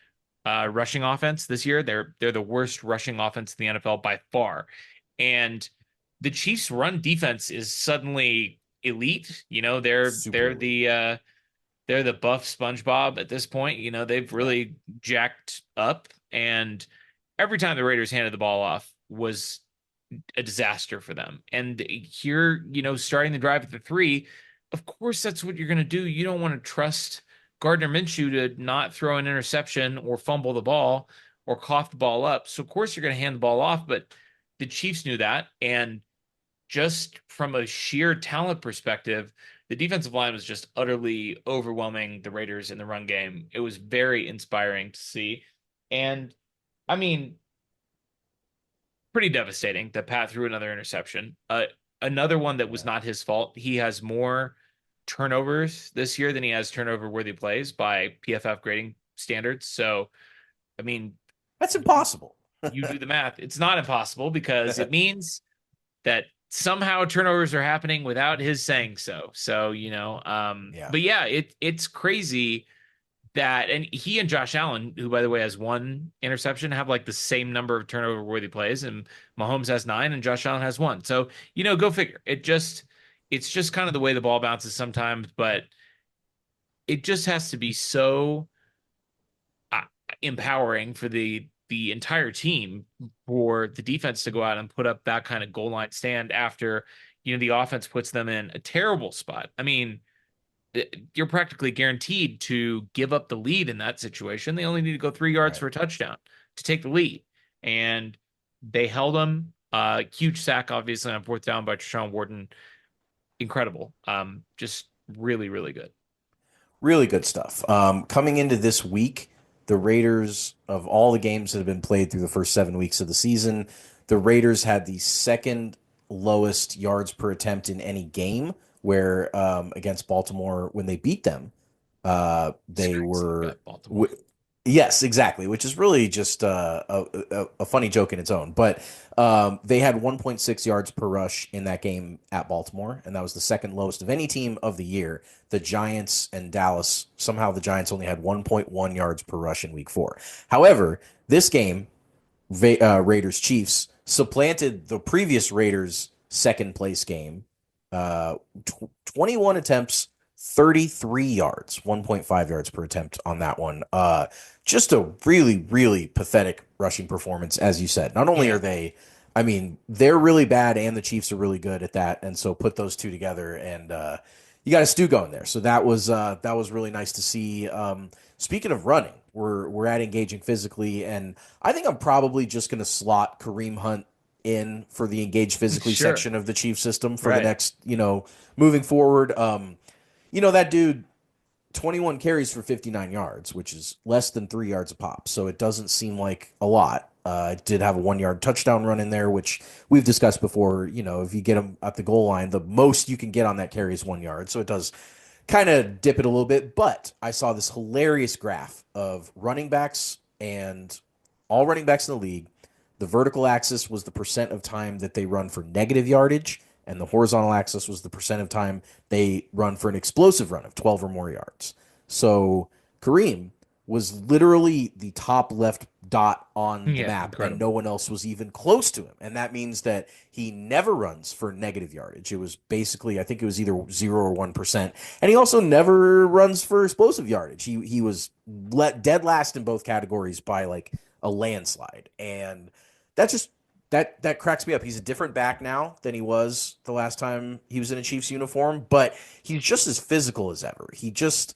rushing offense this year. They're the worst rushing offense in the NFL by far, and the Chiefs' run defense is suddenly elite. They're Super they're elite. the buff SpongeBob at this point. They've Yeah. really jacked up, and every time the Raiders handed the ball off was a disaster for them. And here, starting the drive at the 3, of course, that's what you're going to do. You don't want to trust Gardner Minshew to not throw an interception or fumble the ball or cough the ball up. So, of course, you're going to hand the ball off. But the Chiefs knew that. And just from a sheer talent perspective, the defensive line was just utterly overwhelming the Raiders in the run game. It was very inspiring to see. And I mean, pretty devastating that Pat threw another interception. Another one that was Yeah. not his fault. He has more turnovers this year than he has turnover worthy plays by PFF grading standards. So, I mean, That's impossible. you do the math. It's not impossible because it means that somehow turnovers are happening without his saying so. So, Yeah. but yeah, it's crazy that, and he and Josh Allen, who by the way has one interception, have like the same number of turnover worthy plays, and Mahomes has 9 and Josh Allen has 1. So, go figure. It's just kind of the way the ball bounces sometimes, but it just has to be so uh, empowering for the entire team for the defense to go out and put up that kind of goal line stand after the offense puts them in a terrible spot. I mean, you're practically guaranteed to give up the lead in that situation. They only need to go 3 yards Right. for a touchdown to take the lead, and they held them. Huge sack, obviously, on 4th down by Treshaun Wharton. Incredible. Just really, really good. Really good stuff. Coming into this week, the Raiders, of all the games that have been played through the first 7 weeks of the season, the Raiders had the second lowest yards per attempt in any game. Where against Baltimore, when they beat them, It's they crazy. were. Got Baltimore. Yes, exactly, which is really just a funny joke in its own. But they had 1.6 yards per rush in that game at Baltimore, and that was the second lowest of any team of the year. The Giants and Dallas, somehow the Giants only had 1.1 yards per rush in week 4. However, this game, Raiders Chiefs, supplanted the previous Raiders second place game. 21 attempts, 33 yards, 1.5 yards per attempt on that one. Just a really, really pathetic rushing performance, as you said. Not only Yeah. are they, I mean, they're really bad, and the Chiefs are really good at that. And so put those two together, and you got a stew going there. So that was really nice to see. Speaking of running, we're at engaging physically, and I think I'm probably just going to slot Kareem Hunt in for the engage physically Sure. section of the Chiefs system for the Right. next, moving forward. That dude, 21 carries for 59 yards, which is less than 3 yards a pop. So it doesn't seem like a lot. It did have a 1 yard touchdown run in there, which we've discussed before. If you get him at the goal line, the most you can get on that carry is 1 yard. So it does kind of dip it a little bit. But I saw this hilarious graph of running backs and all running backs in the league. The vertical axis was the percent of time that they run for negative yardage, and the horizontal axis was the percent of time they run for an explosive run of 12 or more yards. So Kareem was literally the top left dot on the Yeah. map, and no Incredible. one else was even close to him. And that means that he never runs for negative yardage. It was basically, I think it was either 0 or 1%. And he also never runs for explosive yardage. He was dead last in both categories by like a landslide. And that just that cracks me up. He's a different back now than he was the last time he was in a Chiefs uniform, but he's just as physical as ever. He just,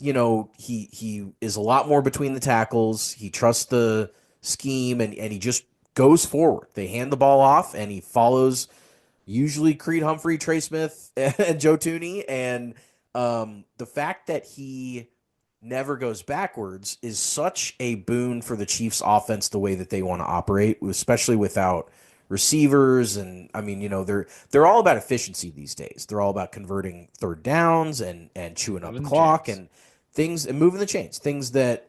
he is a lot more between the tackles. He trusts the scheme, and he just goes forward. They hand the ball off, and he follows usually Creed Humphrey, Trey Smith, and Joe Tooney. And the fact that he never goes backwards is such a boon for the Chiefs offense, the way that they want to operate, especially without receivers. And I mean, they're all about efficiency these days. They're all about converting third downs and chewing up the Moving the clock chains. and things and moving the chains. Things that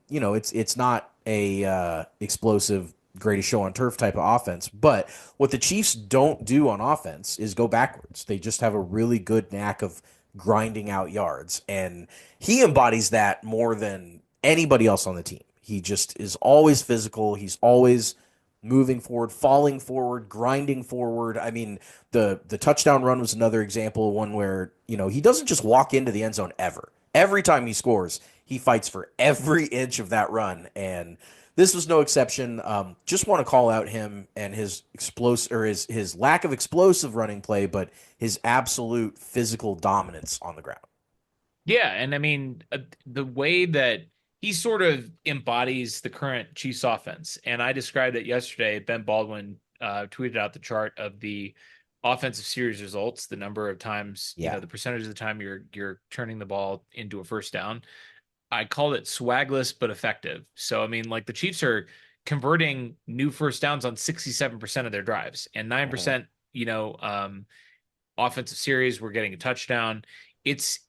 it's not a explosive greatest show on turf type of offense. But what the Chiefs don't do on offense is go backwards. They just have a really good knack of grinding out yards. And he embodies that more than anybody else on the team. He just is always physical. He's always moving forward, falling forward, grinding forward. I mean, the touchdown run was another example of one where, he doesn't just walk into the end zone ever. Every time he scores, he fights for every inch of that run. And this was no exception. Just want to call out him and his explosive, or his lack of explosive running play, but his absolute physical dominance on the ground. Yeah, and I mean the way that he sort of embodies the current Chiefs offense, and I described it yesterday. Ben Baldwin tweeted out the chart of the offensive series results, the number of times, Yeah. the percentage of the time you're turning the ball into a first down. I called it swagless but effective. So I mean, like the Chiefs are converting new first downs on 67% of their drives, and Mhm. 9%, offensive series, we're getting a touchdown. It's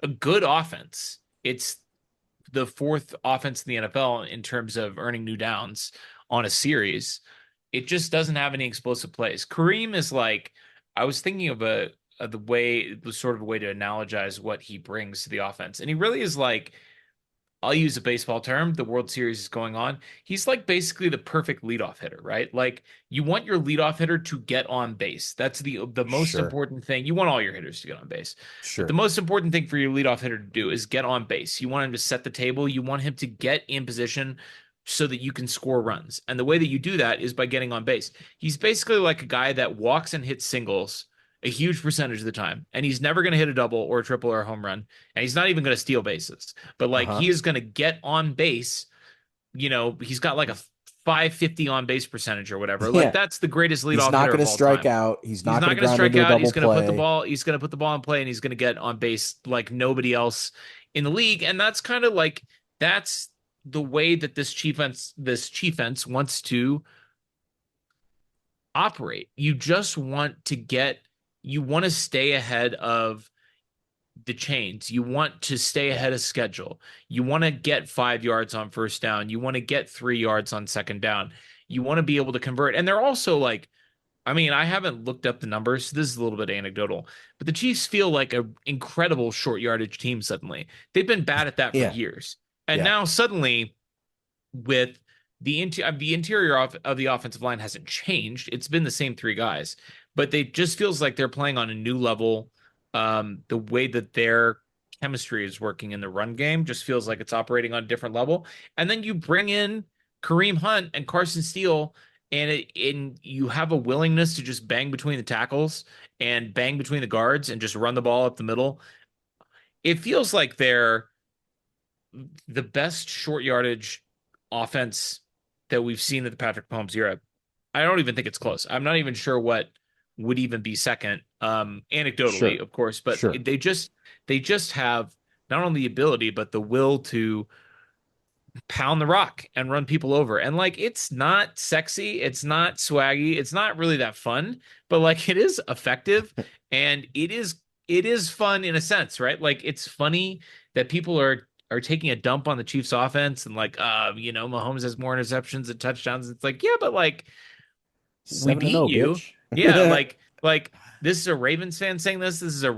a good offense. It's the 4th offense in the NFL in terms of earning new downs on a series. it just doesn't have any explosive plays. Kareem is like, I was thinking of the way, the sort of a way to analogize what he brings to the offense. And he really is like, I'll use a baseball term. The World Series is going on. He's like basically the perfect leadoff hitter, right? Like you want your leadoff hitter to get on base. That's the most Sure, important thing. You want all your hitters to get on base. But the sure. most important thing for your leadoff hitter to do is get on base. You want him to set the table. You want him to get in position so that you can score runs. And the way that you do that is by getting on base. He's basically like a guy that walks and hits singles a huge percentage of the time, and he's never going to hit a double or a triple or a home run, and he's not even going to steal bases. But like Uh-huh. he is going to get on base. He's got like a 550 on base percentage or whatever. Like Yeah. that's the greatest He's leadoff not hitter going of to all strike time. out. He's He's not not going to going to ground strike into a out. double He's going to put the play. ball. He's going to put the ball in play, and he's going to get on base like nobody else in the league. And that's kind of like that's the way that this Chiefs wants to operate. You want to stay ahead of the chains. You want to stay Yeah. ahead of schedule. You want to get 5 yards on first down. You want to get 3 yards on second down. You want to be able to convert. And they're also like, I mean, I haven't looked up the numbers. So this is a little bit anecdotal, but the Chiefs feel like an incredible short yardage team suddenly. They've been bad at that for Yeah. years. And Yeah. now suddenly with the interior of the offensive line hasn't changed. It's been the same three guys, but they just feels like they're playing on a new level. The way that their chemistry is working in the run game just feels like it's operating on a different level. And then you bring in Kareem Hunt and Carson Steele, and you have a willingness to just bang between the tackles and bang between the guards and just run the ball up the middle. It feels like they're the best short yardage offense that we've seen at the Patrick Mahomes era. I don't even think it's close. I'm not even sure what would even be second, anecdotally, Sure. of course, but Sure. they just have not only the ability but the will to pound the rock and run people over. And like it's not sexy, it's not swaggy, it's not really that fun, but like it is effective and it is fun in a sense, right? Like it's funny that people are taking a dump on the Chiefs offense and like Mahomes has more interceptions and touchdowns. It's like, yeah, but like we 7-0, beat you. bitch. Yeah, like this is a Ravens fan saying this. This is a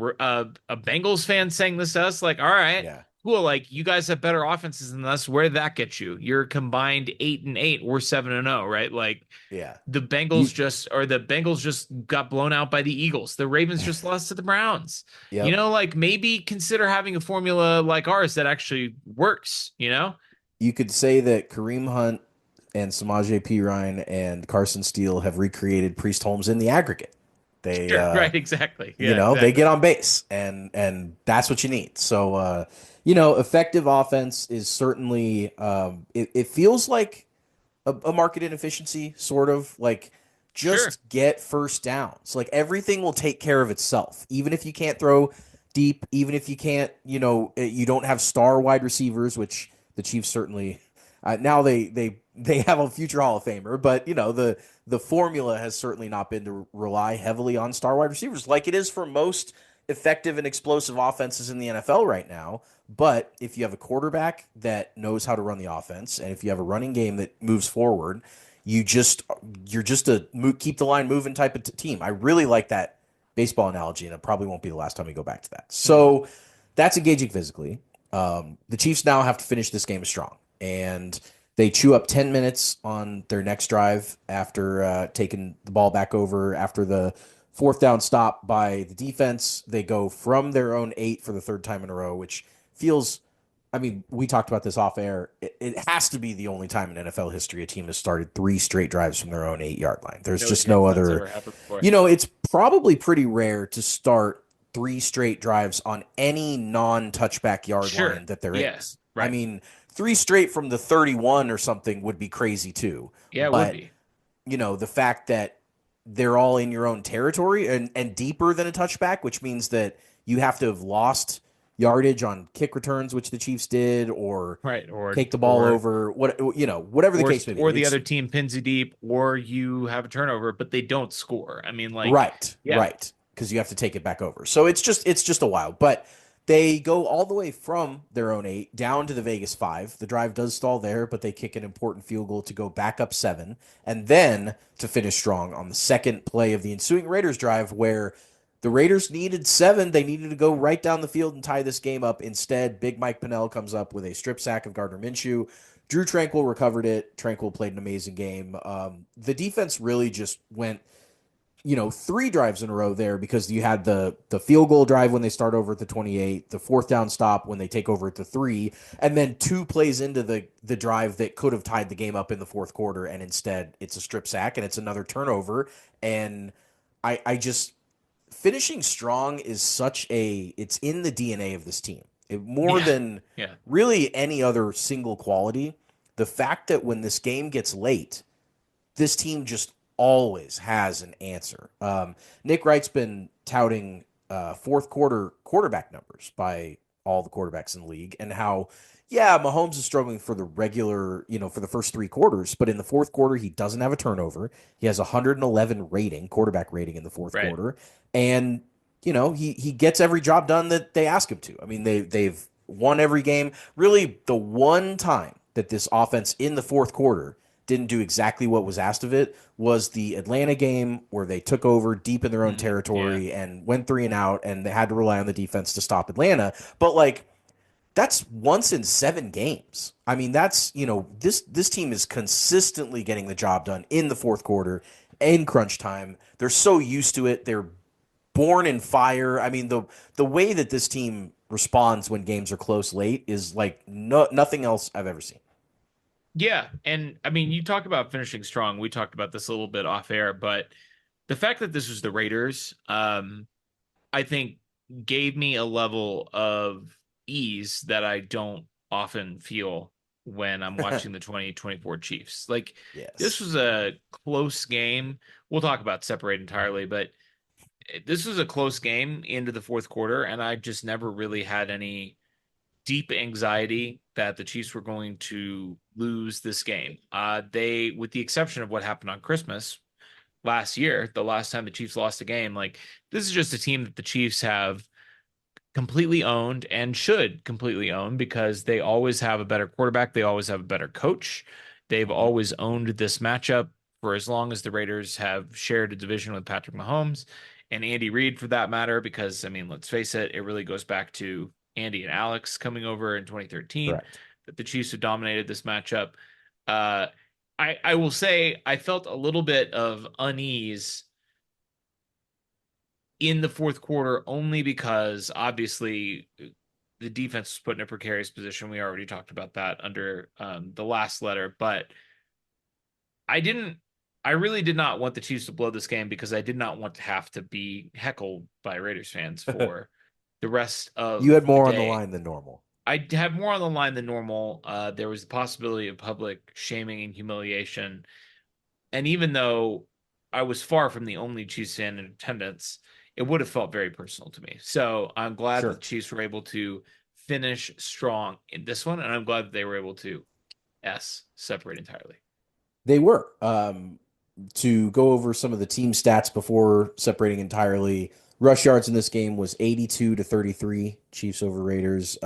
Bengals fan saying this to us. Like, all right, Yeah. cool. Like you guys have better offenses than us. Where did that get you? You're combined 8-8. We're 7-0, right? Like Yeah. the You Bengals just got blown out by the Eagles. The Ravens just lost to the Browns. Yep. Like maybe consider having a formula like ours that actually works. You could say that Kareem Hunt and Samaje Perine and Carson Steele have recreated Priest Holmes in the aggregate. They Sure, right, exactly. you Yeah, know, they get exactly. on base and that's what you need. So effective offense is certainly it feels like a market inefficiency, sort of like Sure, just get first downs. Like everything will take care of itself. Even if you can't throw deep, even if you can't, you don't have star wide receivers, which the Chiefs certainly now they have a future Hall of Famer, but the formula has certainly not been to rely heavily on star wide receivers like it is for most effective and explosive offenses in the NFL right now. But if you have a quarterback that knows how to run the offense, and if you have a running game that moves forward, you're just a keep the line moving type of team. I really like that baseball analogy, and it probably won't be the last time we go back to that. So that's engaging physically. The Chiefs now have to finish this game strong, and they chew up 10 minutes on their next drive after taking the ball back over after the fourth down stop by the defense. They go from their own 8 for the third time in a row, which feels, I mean, we talked about this off air. It has to be the only time in NFL history a team has started 3 straight drives from their own 8-yard line. There's no just no chance that's other, ever happened before. it's probably pretty rare to start 3 straight drives on any non-touchback yard Sure. line that there Yeah. is. I Right. mean, 3 straight from the 31 or something would be crazy too. Yeah, it would But, be. the fact that they're all in your own territory and deeper than a touchback, which means that you have to have lost yardage on kick returns, which the Chiefs did, or Right. Or take the ball or over, whatever the or case may be. or the It's other team pins you deep, or you have a turnover, but they don't score. I mean, like, right, yeah, right, because you have to take it back over. So it's just a while. But They go all the way from their own 8 down to the Vegas 5. The drive does stall there, but they kick an important field goal to go back up 7, and then to finish strong on the second play of the ensuing Raiders drive, where the Raiders needed 7. They needed to go right down the field and tie this game up. Instead, Big Mike Pennell comes up with a strip sack of Gardner Minshew. Drew Tranquil recovered it. Tranquil played an amazing game. The defense really just went, 3 drives in a row there, because you had the field goal drive when they start over at the 28, the fourth down stop when they take over at the 3, and then 2 plays into the drive that could have tied the game up in the fourth quarter, and instead it's a strip sack and it's another turnover. And I just finishing strong is it's in the DNA of this team. More Yeah. than Yeah. really any other single quality. The fact that when this game gets late, this team just always has an answer. Nick Wright's been touting fourth quarter quarterback numbers by all the quarterbacks in the league, and how, yeah, Mahomes is struggling for the regular, for the first 3 quarters, but in the fourth quarter, he doesn't have a turnover. He has 111 quarterback rating in the fourth Right. quarter. And, he gets every job done that they ask him to. I mean, they've won every game. Really, the one time that this offense in the fourth quarter didn't do exactly what was asked of it was the Atlanta game, where they took over deep in their own Yeah. territory and went 3 and out, and they had to rely on the defense to stop Atlanta. But like, that's once in 7 games. I mean, that's, this team is consistently getting the job done in the fourth quarter in crunch time. They're so used to it. They're born in fire. I mean, the way that this team responds when games are close late is like nothing else I've ever seen. Yeah. And I mean, you talk about finishing strong. We talked about this a little bit off air, but the fact that this was the Raiders, I think gave me a level of ease that I don't often feel when I'm watching the 2024 Chiefs. Like, this Yes. was a close game. We'll talk about separate entirely, but this was a close game into the fourth quarter, and I just never really had any deep anxiety that the Chiefs were going to lose this game. They, with the exception of what happened on Christmas last year, the last time the Chiefs lost a game, like, this is just a team that the Chiefs have completely owned and should completely own, because they always have a better quarterback. They always have a better coach. They've Mhm. always owned this matchup for as long as the Raiders have shared a division with Patrick Mahomes and Andy Reid, for that matter, because, I mean, let's face it, it really goes back to Andy and Alex coming over in 2013 Correct. that the Chiefs have dominated this matchup. Uh, I will say I felt a little bit of unease in the fourth quarter, only because obviously the defense was put in a precarious position. We already talked about that under the last letter, but I didn't. I really did not want the Chiefs to blow this game, because I did not want to have to be heckled by Raiders fans for the rest You of had the more on the day. line than normal. I have more on the line than normal. There was the possibility of public shaming and humiliation. And even though I was far from the only Chiefs fan in attendance, it would have felt very personal to me. So I'm glad that the Sure. Chiefs were able to finish strong in this one, and I'm glad that they were able to separate entirely. They were. To go over some of the team stats before separating entirely, rush yards in this game was 82 to 33, Chiefs over Raiders.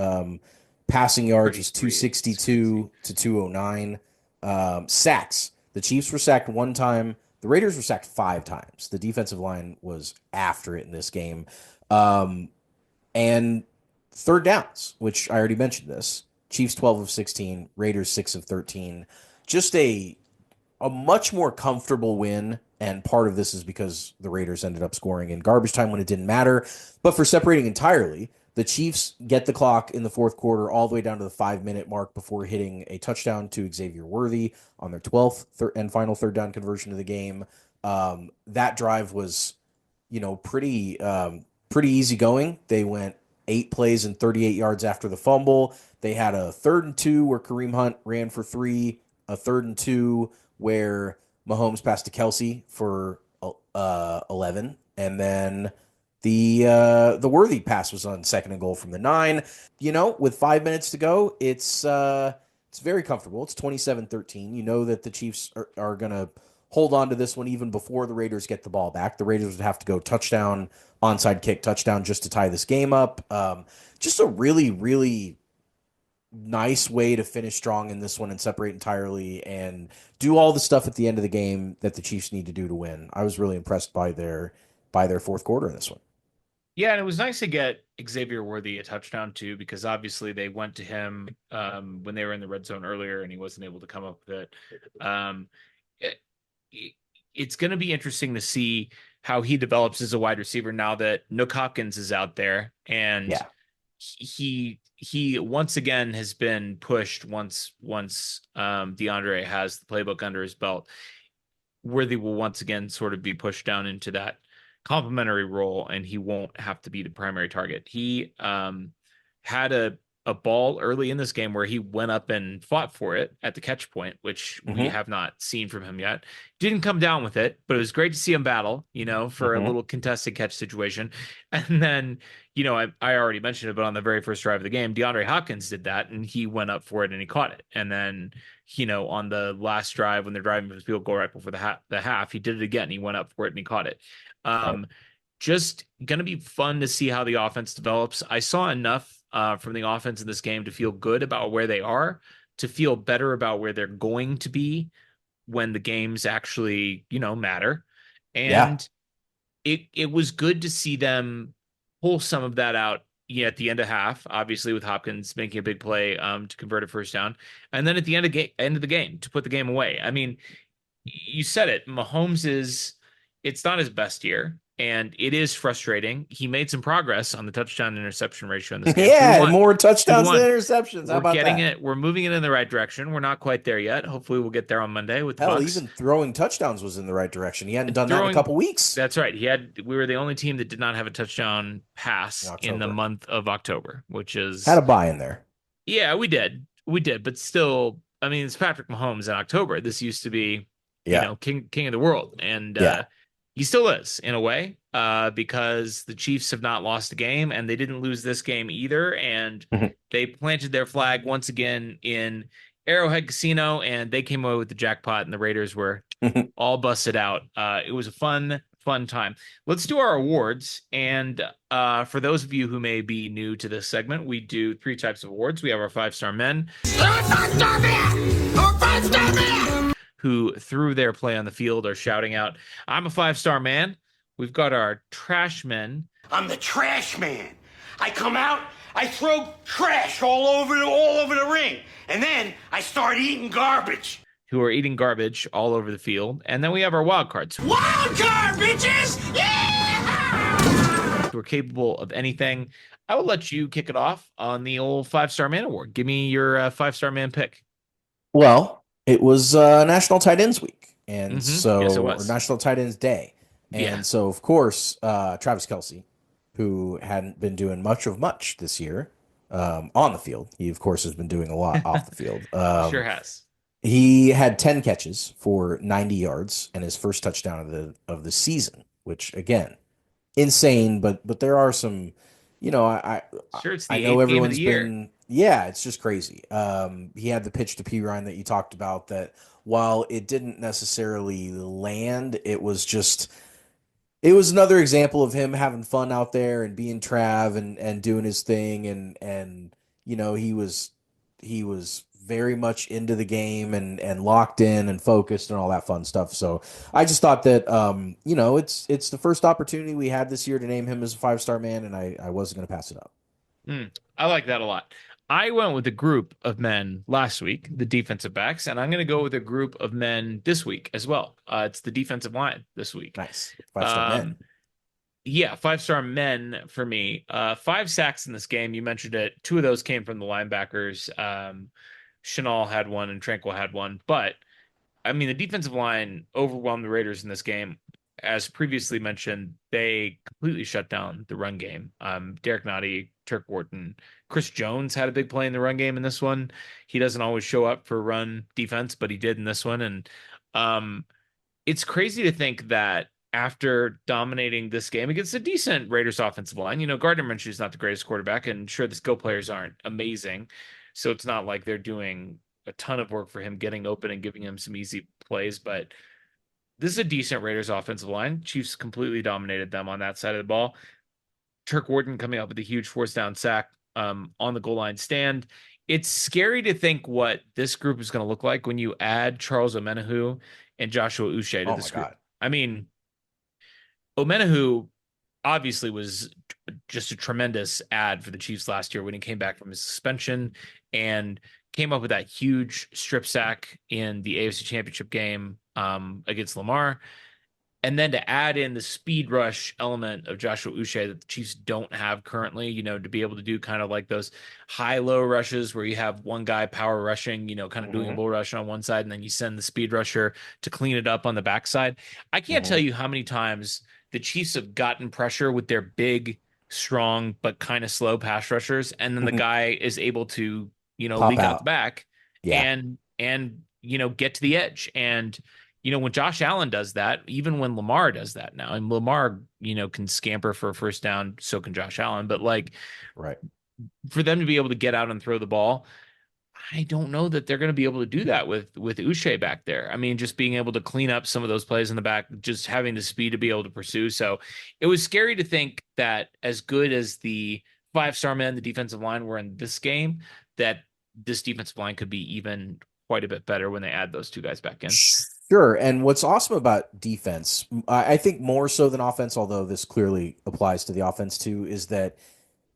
Passing yards was 33 is crazy. 262 to 209. Sacks. The Chiefs were sacked 1 time. The Raiders were sacked 5 times. The defensive line was after it in this game. And third downs, which I already mentioned this. Chiefs 12 of 16, Raiders 6 of 13. Just a much more comfortable win. And part of this is because the Raiders ended up scoring in garbage time when it didn't matter. But for separating entirely, the Chiefs get the clock in the fourth quarter all the way down to the 5 minute mark before hitting a touchdown to Xavier Worthy on their 12th and final third down conversion of the game. That drive was, pretty easy going. They went 8 plays and 38 yards after the fumble. They had a 3rd and 2 where Kareem Hunt ran for 3, a 3rd and 2 where Mahomes passed to Kelsey for 11, and then the Worthy pass was on 2nd and goal from the 9. With 5 minutes to go, it's very comfortable. It's 27-13. You know that the Chiefs are gonna hold on to this one even before the Raiders get the ball back. The Raiders would have to go touchdown, onside kick, touchdown just to tie this game up. Just a really, really nice way to finish strong in this one and separate entirely and do all the stuff at the end of the game that the Chiefs need to do to win. I was really impressed by their fourth quarter in this one. Yeah, and it was nice to get Xavier Worthy a touchdown too, because obviously they went to him when they were in the red zone earlier, and he wasn't able to come up with it. It, it's going to be interesting to see how he develops as a wide receiver now that Nook Hopkins is out there, and Yeah. he once again has been pushed once DeAndre has the playbook under his belt. Worthy will once again sort of be pushed down into that complementary role, and he won't have to be the primary target. He had a ball early in this game where he went up and fought for it at the catch point, which we have not seen from him yet. Didn't come down with it, but it was great to see him battle, for a little contested catch situation. And then, I already mentioned it, but on the very first drive of the game, DeAndre Hopkins did that, and he went up for it and he caught it. And then, on the last drive when they're driving for the field goal right before the half, he did it again. He went up for it and he caught it. Just going to be fun to see how the offense develops. I saw enough from the offense in this game to feel good about where they are, to feel better about where they're going to be when the games actually, matter. And it was good to see them pull some of that out at the end of half, obviously with Hopkins making a big play to convert a first down. And then at the end of the game to put the game away. I mean, you said it, Mahomes it's not his best year. And it is frustrating. He made some progress on the touchdown interception ratio in this game. Yeah, more touchdowns than interceptions. How We're about getting that? it. We're moving it in the right direction. We're not quite there yet. Hopefully, we'll get there on Monday with the Hell, Bucs. even throwing touchdowns was in the right direction. He hadn't done that in a couple weeks. That's right. We were the only team that did not have a touchdown pass in the month of October, which is had a bye in there. Yeah, we did, but still, I mean, it's Patrick Mahomes in October. This used to be, king of the world, and he still is in a way, because the Chiefs have not lost a game, and they didn't lose this game either. And they planted their flag once again in Arrowhead Casino, and they came away with the jackpot, and the Raiders were all busted out. It was a fun time. Let's do our awards. And for those of you who may be new to this segment, we do 3 types of awards. We have our 5-star men. Who, through their play on the field, are shouting out, "I'm a 5-star man." We've got our trash men. I'm the trash man. I come out, I throw trash all over the ring, and then I start eating garbage. Who are eating garbage all over the field. And then we have our wild cards. Wild card, bitches! Yeah! Who are capable of anything. I will let you kick it off on the old 5-star man award. Give me your 5-star man pick. Well, it was National Tight Ends Week, and so Yes, it was. or National Tight Ends Day, and so of course Travis Kelce, who hadn't been doing much this year on the field, he of course has been doing a lot off the field. Sure has. He had 10 catches for 90 yards and his first touchdown of the season, which again, insane. But there are some, I know everyone's been. Yeah, it's just crazy. He had the pitch to P. Ryan that you talked about that while it didn't necessarily land, it was another example of him having fun out there and being Trav and doing his thing. And he was very much into the game and locked in and focused and all that fun stuff. So I just thought that, it's the first opportunity we had this year to name him as a 5-star man, and I wasn't going to pass it up. I like that a lot. I went with a group of men last week, the defensive backs, and I'm going to go with a group of men this week as well. It's the defensive line this week. Nice. 5-star men. Yeah, 5-star men for me. 5 sacks in this game. You mentioned it. 2 of those came from the linebackers. Chenal had 1 and Tranquil had 1. But, I mean, the defensive line overwhelmed the Raiders in this game. As previously mentioned, they completely shut down the run game. Derek Nottie, Turk Wharton, Chris Jones had a big play in the run game in this one. He doesn't always show up for run defense, but he did in this one. And it's crazy to think that after dominating this game against a decent Raiders offensive line, Gardner Minshew is not the greatest quarterback, and sure, the skill players aren't amazing. So it's not like they're doing a ton of work for him getting open and giving him some easy plays, but this is a decent Raiders offensive line. Chiefs completely dominated them on that side of the ball. Turk Wharton coming up with a huge fourth down sack on the goal line stand. It's scary to think what this group is going to look like when you add Charles Omenihu and Joshua Uche to Oh this my group. God. I mean, Omenihu obviously was just a tremendous ad for the Chiefs last year when he came back from his suspension and came up with that huge strip sack in the AFC Championship game against Lamar. And then to add in the speed rush element of Joshua Uche that the Chiefs don't have currently, to be able to do kind of like those high-low rushes where you have one guy power rushing, kind of doing a bull rush on one side, and then you send the speed rusher to clean it up on the backside. I can't tell you how many times the Chiefs have gotten pressure with their big, strong, but kind of slow pass rushers, and then the guy is able to, Pop leak out the out. back Yeah. and get to the edge. And when Josh Allen does that, even when Lamar does that now, and Lamar, can scamper for a first down, so can Josh Allen. But like, Right. for them to be able to get out and throw the ball, I don't know that they're going to be able to do that with Uche back there. I mean, just being able to clean up some of those plays in the back, just having the speed to be able to pursue. So it was scary to think that as good as the 5-star men, the defensive line were in this game, that this defensive line could be even quite a bit better when they add those two guys back in. Sure. And what's awesome about defense, I think more so than offense, although this clearly applies to the offense too, is that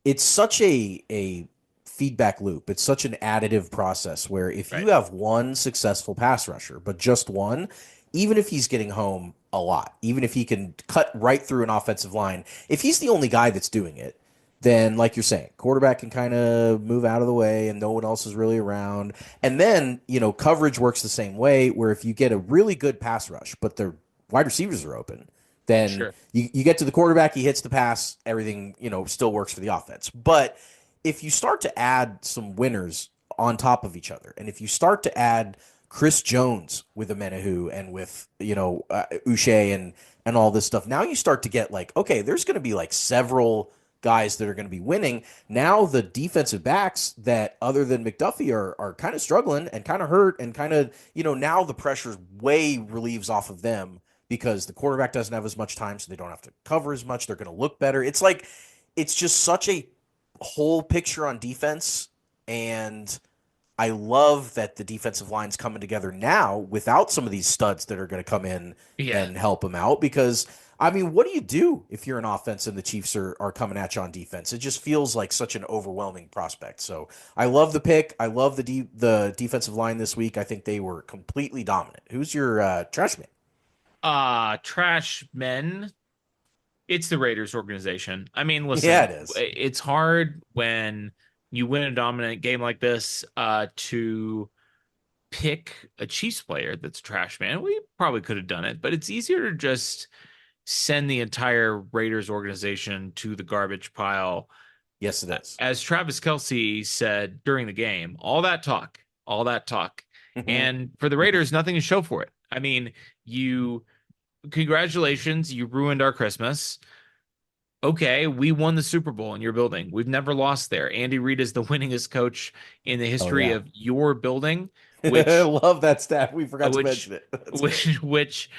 it's such a feedback loop. It's such an additive process where if you have one successful pass rusher, but just one, even if he's getting home a lot, even if he can cut right through an offensive line, if he's the only guy that's doing it, then like you're saying, quarterback can kind of move out of the way and no one else is really around. And then, coverage works the same way where if you get a really good pass rush, but the wide receivers are open, then you get to the quarterback, he hits the pass, everything, still works for the offense. But if you start to add some winners on top of each other, and if you start to add Chris Jones with Omenihu and with, Uche and all this stuff, now you start to get like, okay, there's going to be like several guys that are going to be winning. Now the defensive backs that other than McDuffie are kind of struggling and kind of hurt and kind of, now the pressure way relieves off of them because the quarterback doesn't have as much time, so they don't have to cover as much. They're going to look better. It's like, it's just such a whole picture on defense. And I love that the defensive line's coming together now without some of these studs that are going to come in and help them out. Because, I mean, what do you do if you're an offense and the Chiefs are coming at you on defense? It just feels like such an overwhelming prospect. So I love the pick. I love the defensive line this week. I think they were completely dominant. Who's your trash man? Trash men. It's the Raiders organization. I mean, listen, Yeah, it is. It's hard when you win a dominant game like this to pick a Chiefs player that's trash man. We probably could have done it, but it's easier to just send the entire Raiders organization to the garbage pile. Yes, it is. As Travis Kelce said during the game, all that talk. And for the Raiders, nothing to show for it. I mean, congratulations, you ruined our Christmas. Okay, we won the Super Bowl in your building. We've never lost there. Andy Reid is the winningest coach in the history of your building. Which I love that stat. We forgot to mention it. Which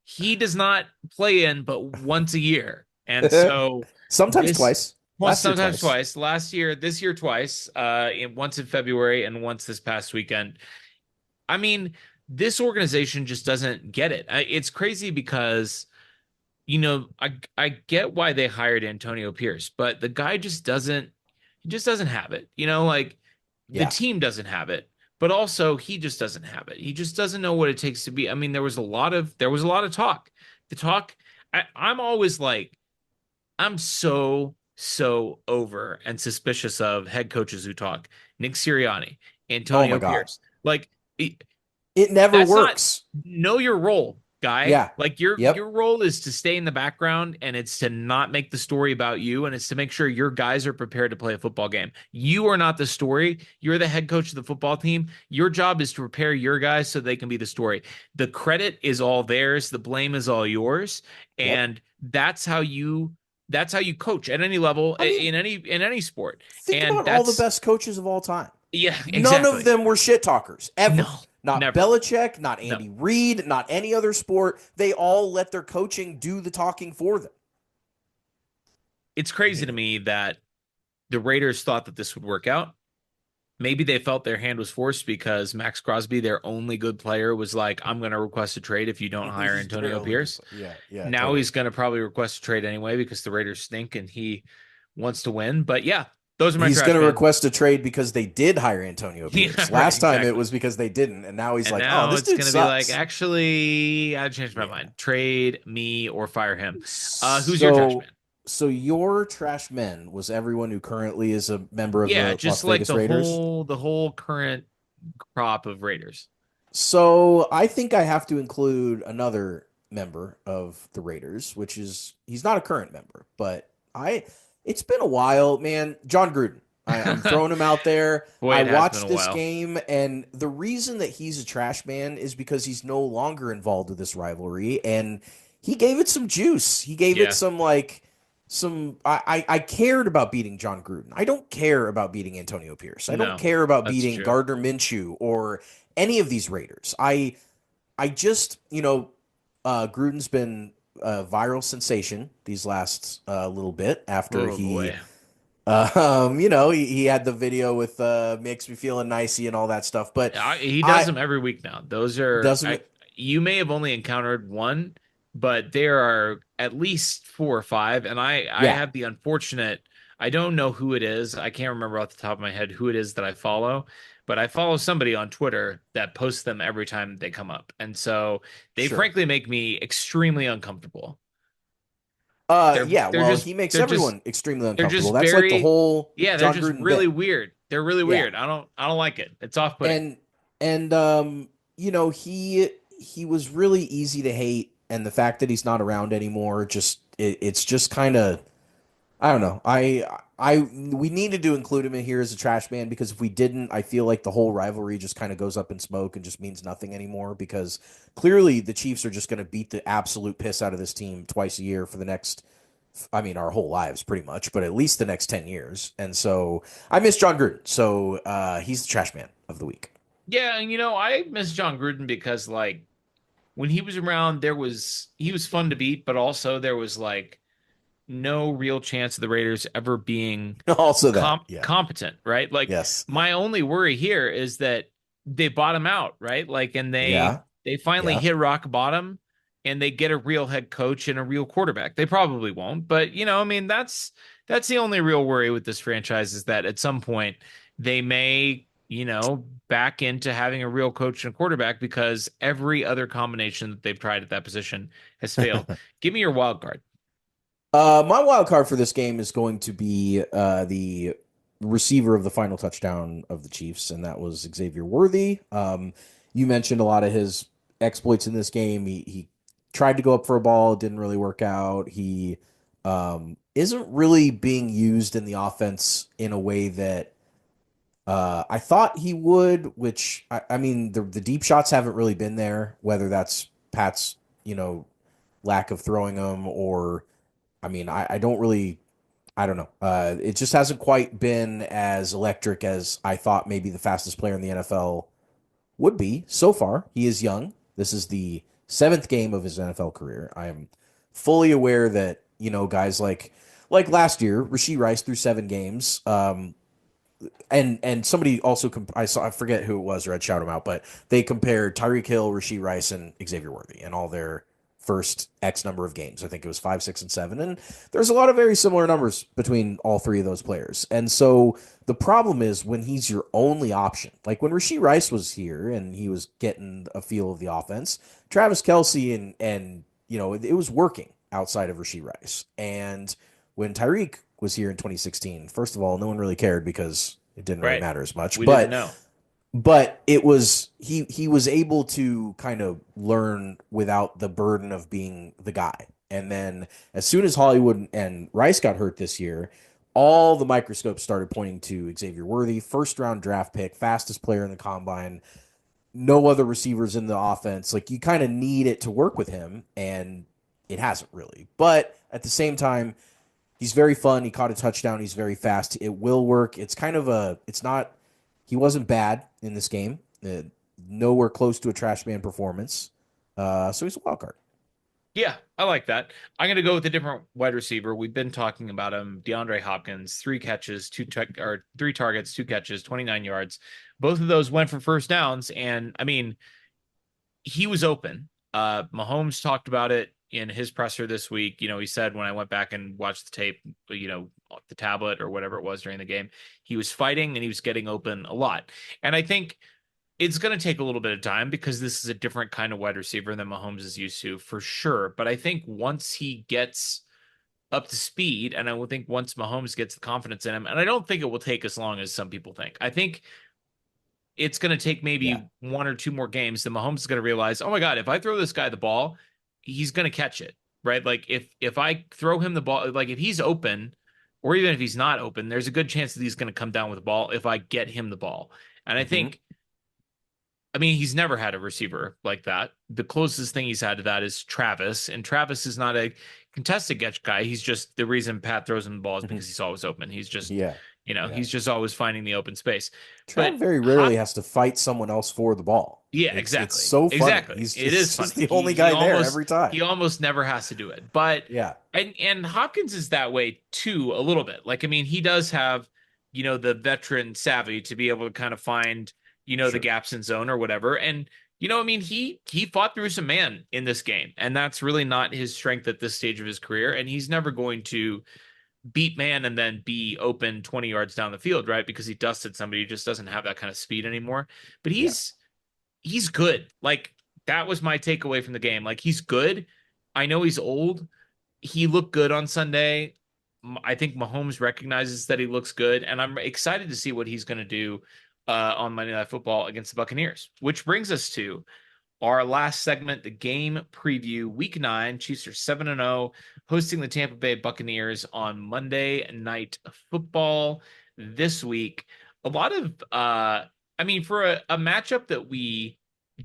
he does not play in but once a year. And so sometimes twice. Sometimes twice. This year twice. Once in February and once this past weekend. I mean, this organization just doesn't get it. It's crazy because, I get why they hired Antonio Pierce, but the guy just doesn't have it. The team doesn't have it, but also he just doesn't have it. He just doesn't know what it takes to be. I mean, there was a lot of talk. The talk, I'm always like, I'm so over and suspicious of head coaches who talk. Nick Sirianni, Antonio Pierce. Like, it never works. Know your role, guy. Yeah. Like your role is to stay in the background and it's to not make the story about you and it's to make sure your guys are prepared to play a football game. You are not the story. You're the head coach of the football team. Your job is to prepare your guys so they can be the story. The credit is all theirs. The blame is all yours. And that's how you coach at any level, in any sport. Think about all the best coaches of all time. Yeah, exactly. None of them were shit talkers ever. Not Never. Belichick, not No. Andy Reid, not any other sport. They all let their coaching do the talking for them. It's crazy to me that the Raiders thought that this would work out. Maybe they felt their hand was forced because Max Crosby, their only good player, was like, I'm going to request a trade if you don't hire He's Antonio barely Pierce. good. Yeah. Now Totally. he's going to probably request a trade anyway because the Raiders stink and he wants to win. But yeah, those are my He's trash going to men. request a trade because they did hire Antonio Pierce. Yeah, right, Last time it exactly. was because they didn't, and now he's And like, now "Oh, this it's dude going to sucks." be like, actually, I changed my Yeah. mind. Trade me or fire him. Who's your trash man? So your trash men was everyone who currently is a member of Yeah, the Las just like Vegas the Raiders. whole current crop of Raiders. So I think I have to include another member of the Raiders, which is he's not a current member, but it's been a while, man. John Gruden. I'm throwing him out there. Boy, I it has been watched a this while. game, and the reason that he's a trash man is because he's no longer involved with this rivalry, and he gave it some juice. He gave Yeah. it some like some. I cared about beating John Gruden. I don't care about beating Antonio Pierce. I No, don't care about that's beating true. Gardner Minshew or any of these Raiders. I just, Gruden's been a viral sensation these last little bit after Oh boy. he had the video with makes me feeling nicey and all that stuff. But He does I them every week now. Those are doesn't you may have only encountered one, but there are at least 4 or 5. And I yeah, have the unfortunate, I don't know who it is. I can't remember off the top of my head who it is that I follow, but I follow somebody on Twitter that posts them every time they come up. And so they sure. frankly make me extremely uncomfortable. They're Yeah, they're well, just he makes they're just everyone extremely they're uncomfortable. just That's like the very whole yeah, they're John just Gruden really bit. weird. They're really Yeah. weird. I don't like it. It's off-putting. And he was really easy to hate, and the fact that he's not around anymore it's just kind of I don't know. We needed to include him in here as a trash man because if we didn't, I feel like the whole rivalry just kind of goes up in smoke and just means nothing anymore because clearly the Chiefs are just going to beat the absolute piss out of this team twice a year for the next our whole lives pretty much, but at least the next 10 years. And so I miss John Gruden. So he's the trash man of the week. Yeah, and I miss John Gruden because like when he was around, he was fun to beat, but also there was like no real chance of the Raiders ever being Also that, yeah. competent, right? Like Yes. my only worry here is that they bottom out, right? Like and Yeah. they finally Yeah. hit rock bottom and they get a real head coach and a real quarterback. They probably won't, but that's the only real worry with this franchise is that at some point they may, back into having a real coach and quarterback because every other combination that they've tried at that position has failed. Give me your wild card. My wild card for this game is going to be the receiver of the final touchdown of the Chiefs, and that was Xavier Worthy. You mentioned a lot of his exploits in this game. He tried to go up for a ball, didn't really work out. He isn't really being used in the offense in a way that I thought he would, which I mean, the deep shots haven't really been there, whether that's Pat's, lack of throwing them or, I mean, I don't really, I don't know. It just hasn't quite been as electric as I thought maybe the fastest player in the NFL would be so far. He is young. This is the 7th game of his NFL career. I am fully aware that, guys like last year, Rashee Rice threw 7 games. And somebody also I forget who it was or I'd shout him out, but they compared Tyreek Hill, Rashee Rice, and Xavier Worthy and all their first X number of games. I think it was 5, 6, and 7. And there's a lot of very similar numbers between all 3 of those players. And so the problem is when he's your only option, like when Rashee Rice was here and he was getting a feel of the offense, Travis Kelce and it was working outside of Rashee Rice. And when Tyreek was here in 2016, first of all, no one really cared because it didn't really matter as much. We didn't know. But it was he was able to kind of learn without the burden of being the guy. And then as soon as Hollywood and Rice got hurt this year, all the microscopes started pointing to Xavier Worthy, 1st-round draft pick, fastest player in the combine, no other receivers in the offense. Like you kind of need it to work with him, and it hasn't really. But at the same time, he's very fun. He caught a touchdown. He's very fast. It will work. It's kind of it's not, he wasn't bad in this game. nowhere close to a trash man performance. So he's a wild card. Yeah, I like that. I'm going to go with a different wide receiver. We've been talking about him, DeAndre Hopkins, 3 catches, 3 targets, 2 catches, 29 yards. Both of those went for first downs. And I mean, he was open. Mahomes talked about it in his presser this week. He said when I went back and watched the tape, off the tablet or whatever it was during the game, he was fighting and he was getting open a lot. And I think it's going to take a little bit of time because this is a different kind of wide receiver than Mahomes is used to, for sure. But I think once he gets up to speed, and I would think once Mahomes gets the confidence in him, and I don't think it will take as long as some people think. I think it's going to take maybe 1 or 2 more games. Then Mahomes is going to realize, oh my God, if I throw this guy the ball, he's going to catch it, right? Like if I throw him the ball, like if he's open, or even if he's not open, there's a good chance that he's going to come down with the ball if I get him the ball. And I think, I mean, he's never had a receiver like that. The closest thing he's had to that is Travis, and Travis is not a contested catch guy. He's just, the reason Pat throws him the ball is because he's always open. He's just, he's just always finding the open space. Trav very rarely has to fight someone else for the ball. Yeah, exactly. It's so funny. Exactly. He's It is just funny. the only guy there every time. He almost never has to do it. But and Hopkins is that way too, a little bit. Like, I mean, he does have, the veteran savvy to be able to kind of find, the gaps in zone or whatever. And, I mean, he fought through some man in this game, and that's really not his strength at this stage of his career. And he's never going to beat man and then be open 20 yards down the field, right? Because he dusted somebody who just doesn't have that kind of speed anymore. But he's good. Like, that was my takeaway from the game. Like, he's good. I know he's old. He looked good on Sunday. I think Mahomes recognizes that he looks good, and I'm excited to see what he's going to do on Monday Night Football against the Buccaneers, which brings us to our last segment, the game preview. Week 9, Chiefs are 7-0, hosting the Tampa Bay Buccaneers on Monday Night Football this week. A lot of, for a matchup that we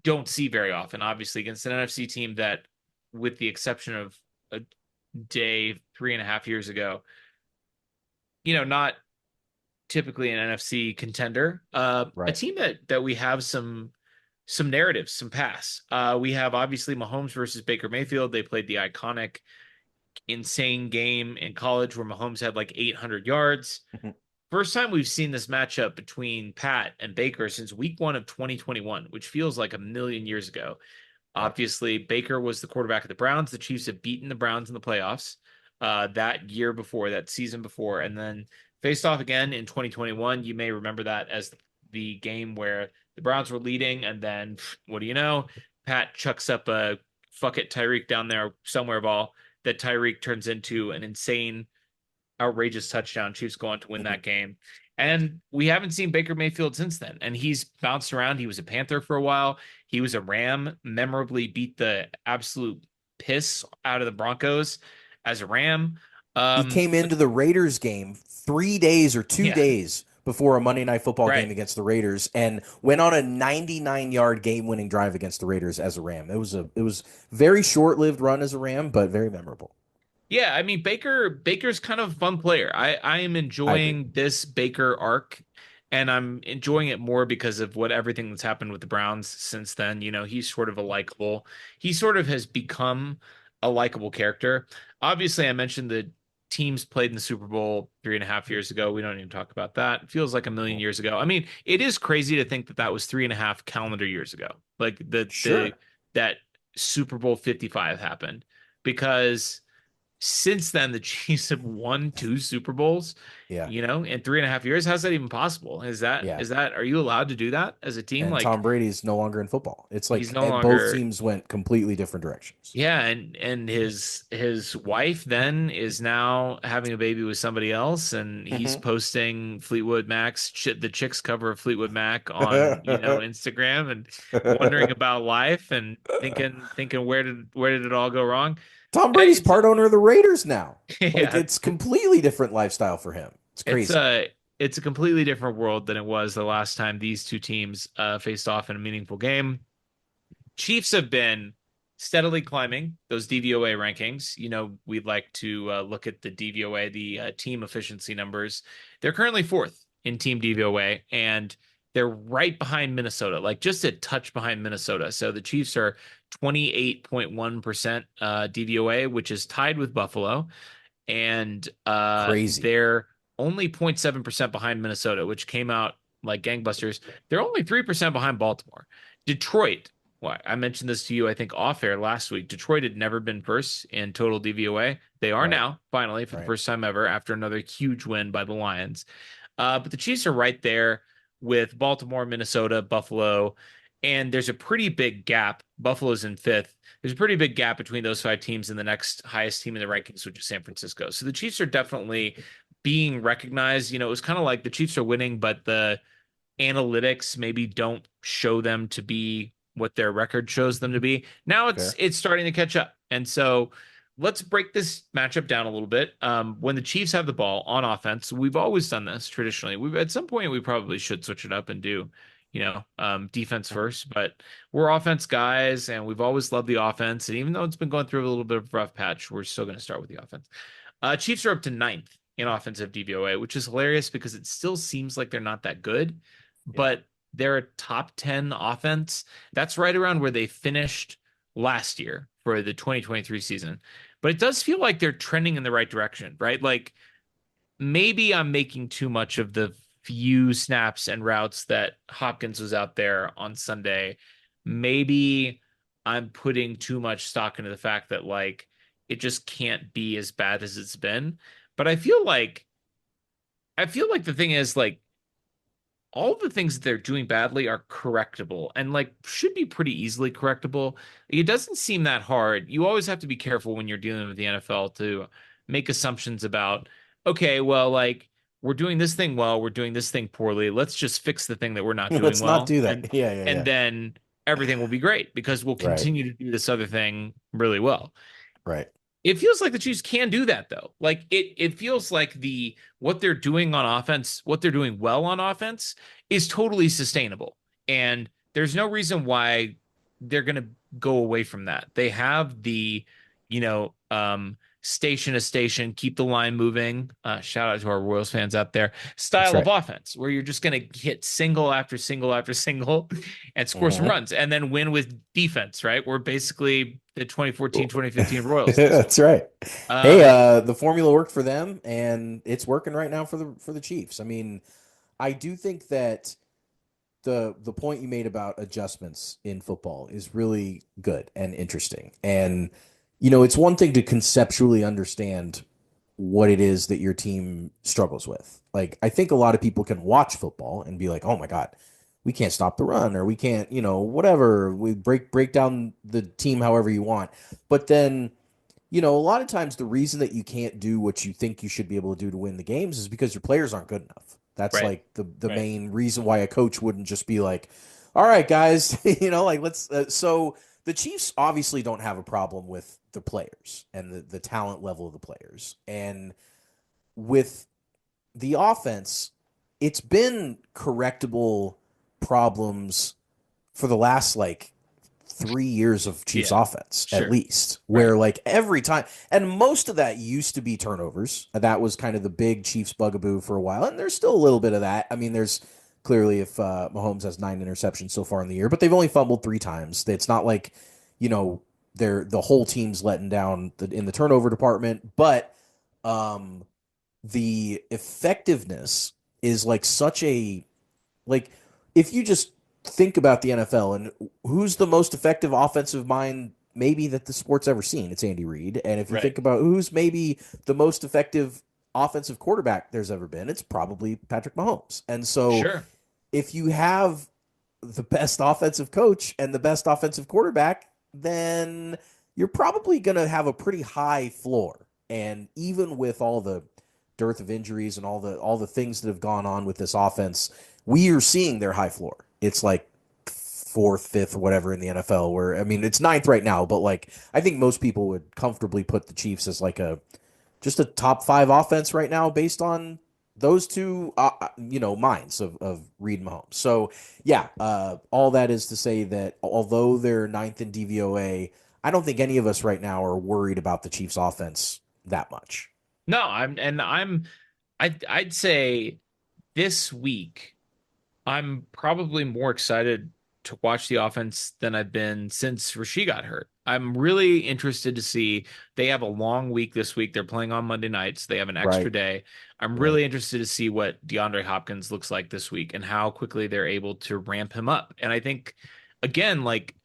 don't see very often, obviously, against an NFC team that, with the exception of a day 3.5 years ago, not typically an NFC contender, a team that we have some narratives, some pass. We have obviously Mahomes versus Baker Mayfield. They played the iconic, insane game in college where Mahomes had like 800 yards. First time we've seen this matchup between Pat and Baker since week 1 of 2021, which feels like a million years ago. Obviously, Baker was the quarterback of the Browns. The Chiefs have beaten the Browns in the playoffs that year before, that season before, and then faced off again in 2021. You may remember that as the game where the Browns were leading, and then, what do you know? Pat chucks up a fuck it Tyreek down there somewhere ball that Tyreek turns into an insane, outrageous touchdown. Chiefs go on to win that game. And we haven't seen Baker Mayfield since then. And he's bounced around. He was a Panther for a while. He was a Ram, memorably beat the absolute piss out of the Broncos as a Ram. He came into the Raiders game 3 days or 2 days before a Monday Night Football game against the Raiders, and went on a 99-yard game-winning drive against the Raiders as a Ram. It was very short-lived run as a Ram, but very memorable. Yeah, I mean, Baker's kind of a fun player. I am enjoying this Baker arc, and I'm enjoying it more because of everything that's happened with the Browns since then. He's sort of he sort of has become a likable character. Obviously, I mentioned the teams played in the Super Bowl 3.5 years ago. We don't even talk about that. It feels like a million years ago. I mean, it is crazy to think that was 3.5 calendar years ago. Like that Super Bowl 55 happened, because since then the Chiefs have won 2 Super Bowls. In 3.5 years. How's that even possible? Is that are you allowed to do that as a team? And like, Tom Brady's no longer in football. It's like longer, both teams went completely different directions. Yeah, and his wife then is now having a baby with somebody else, and he's posting Fleetwood Mac's the chicks cover of Fleetwood Mac on Instagram, and wondering about life and thinking where did it all go wrong? Tom Brady's part owner of the Raiders now. Like, it's completely different lifestyle for him. It's crazy. It's a completely different world than it was the last time these two teams faced off in a meaningful game. Chiefs have been steadily climbing those DVOA rankings. We'd like to look at the DVOA, the team efficiency numbers. They're currently 4th in team DVOA, and They're right behind Minnesota, like just a touch behind Minnesota. So the Chiefs are 28.1% DVOA, which is tied with Buffalo. And Crazy. they're only 0.7% behind Minnesota, which came out like gangbusters. They're only 3% behind Baltimore. Detroit, well, I mentioned this to you, I think, off air last week. Detroit had never been first in total DVOA. They are Right. now, finally, for the first time ever, after another huge win by the Lions. But the Chiefs are right there with Baltimore, Minnesota, Buffalo, and there's a pretty big gap. Buffalo's in fifth. There's a pretty big gap between those 5 teams and the next highest team in the rankings, which is San Francisco. So the Chiefs are definitely being recognized. You know, it was kind of like the Chiefs are winning, but the analytics maybe don't show them to be what their record shows them to be. Now it's starting to catch up. And so let's break this matchup down a little bit. When the Chiefs have the ball on offense, we've always done this traditionally. We've at some point we probably should switch it up and do, defense first, but we're offense guys and we've always loved the offense. And even though it's been going through a little bit of a rough patch, we're still going to start with the offense. Chiefs are up to 9th in offensive DVOA, which is hilarious because it still seems like they're not that good, but they're a top 10 offense. That's right around where they finished last year for the 2023 season. But it does feel like they're trending in the right direction, right? Like maybe I'm making too much of the few snaps and routes that Hopkins was out there on Sunday. Maybe I'm putting too much stock into the fact that like it just can't be as bad as it's been. But I feel like the thing is like all the things that they're doing badly are correctable and like should be pretty easily correctable. It doesn't seem that hard. You always have to be careful when you're dealing with the NFL to make assumptions about, okay, well, like we're doing this thing well, we're doing this thing poorly. Let's just fix the thing that we're not doing Let's well. not do that. And then everything will be great because we'll continue to do this other thing really well. Right. It feels like the Chiefs can do that though. Like it feels like what they're doing on offense, what they're doing well on offense is totally sustainable. And there's no reason why they're going to go away from that. They have the, station to station, keep the line moving. Shout out to our Royals fans out there. Style of offense where you're just going to hit single after single after single and score some runs and then win with defense, right? We're basically the 2014, 2015 Royals. That's right. Hey, the formula worked for them and it's working right now for the Chiefs. I mean, I do think that the point you made about adjustments in football is really good and interesting. And it's one thing to conceptually understand what it is that your team struggles with. Like, I think a lot of people can watch football and be like, oh my God, we can't stop the run, or we can't, whatever. We break down the team however you want. But then, a lot of times the reason that you can't do what you think you should be able to do to win the games is because your players aren't good enough. That's like the main reason why a coach wouldn't just be like, all right, guys, let's, so the Chiefs obviously don't have a problem with the players and the talent level of the players. And with the offense, it's been correctable problems for the last 3 years of Chiefs offense, at least, where every time, and most of that used to be turnovers. That was kind of the big Chiefs bugaboo for a while. And there's still a little bit of that. I mean, there's clearly if Mahomes has 9 interceptions so far in the year, but they've only fumbled 3 times. It's not like, the whole team's letting down in the turnover department, but the effectiveness is such a, if you just think about the NFL and who's the most effective offensive mind maybe that the sport's ever seen, it's Andy Reid. And if you think about who's maybe the most effective offensive quarterback there's ever been, it's probably Patrick Mahomes. And so if you have the best offensive coach and the best offensive quarterback, then you're probably going to have a pretty high floor. And even with all the dearth of injuries and all the things that have gone on with this offense, we are seeing their high floor. It's 4th, 5th, whatever in the NFL, where, I mean, it's 9th right now, but I think most people would comfortably put the Chiefs as just a top 5 offense right now based on those two, minds of Reid and Mahomes. So yeah, all that is to say that although they're 9th in DVOA, I don't think any of us right now are worried about the Chiefs offense that much. No, I'd say this week, I'm probably more excited to watch the offense than I've been since Rasheed got hurt. I'm really interested to see. They have a long week this week. They're playing on Monday nights. They have an extra Right. day. I'm Right. really interested to see what DeAndre Hopkins looks like this week and how quickly they're able to ramp him up. And I think, again, like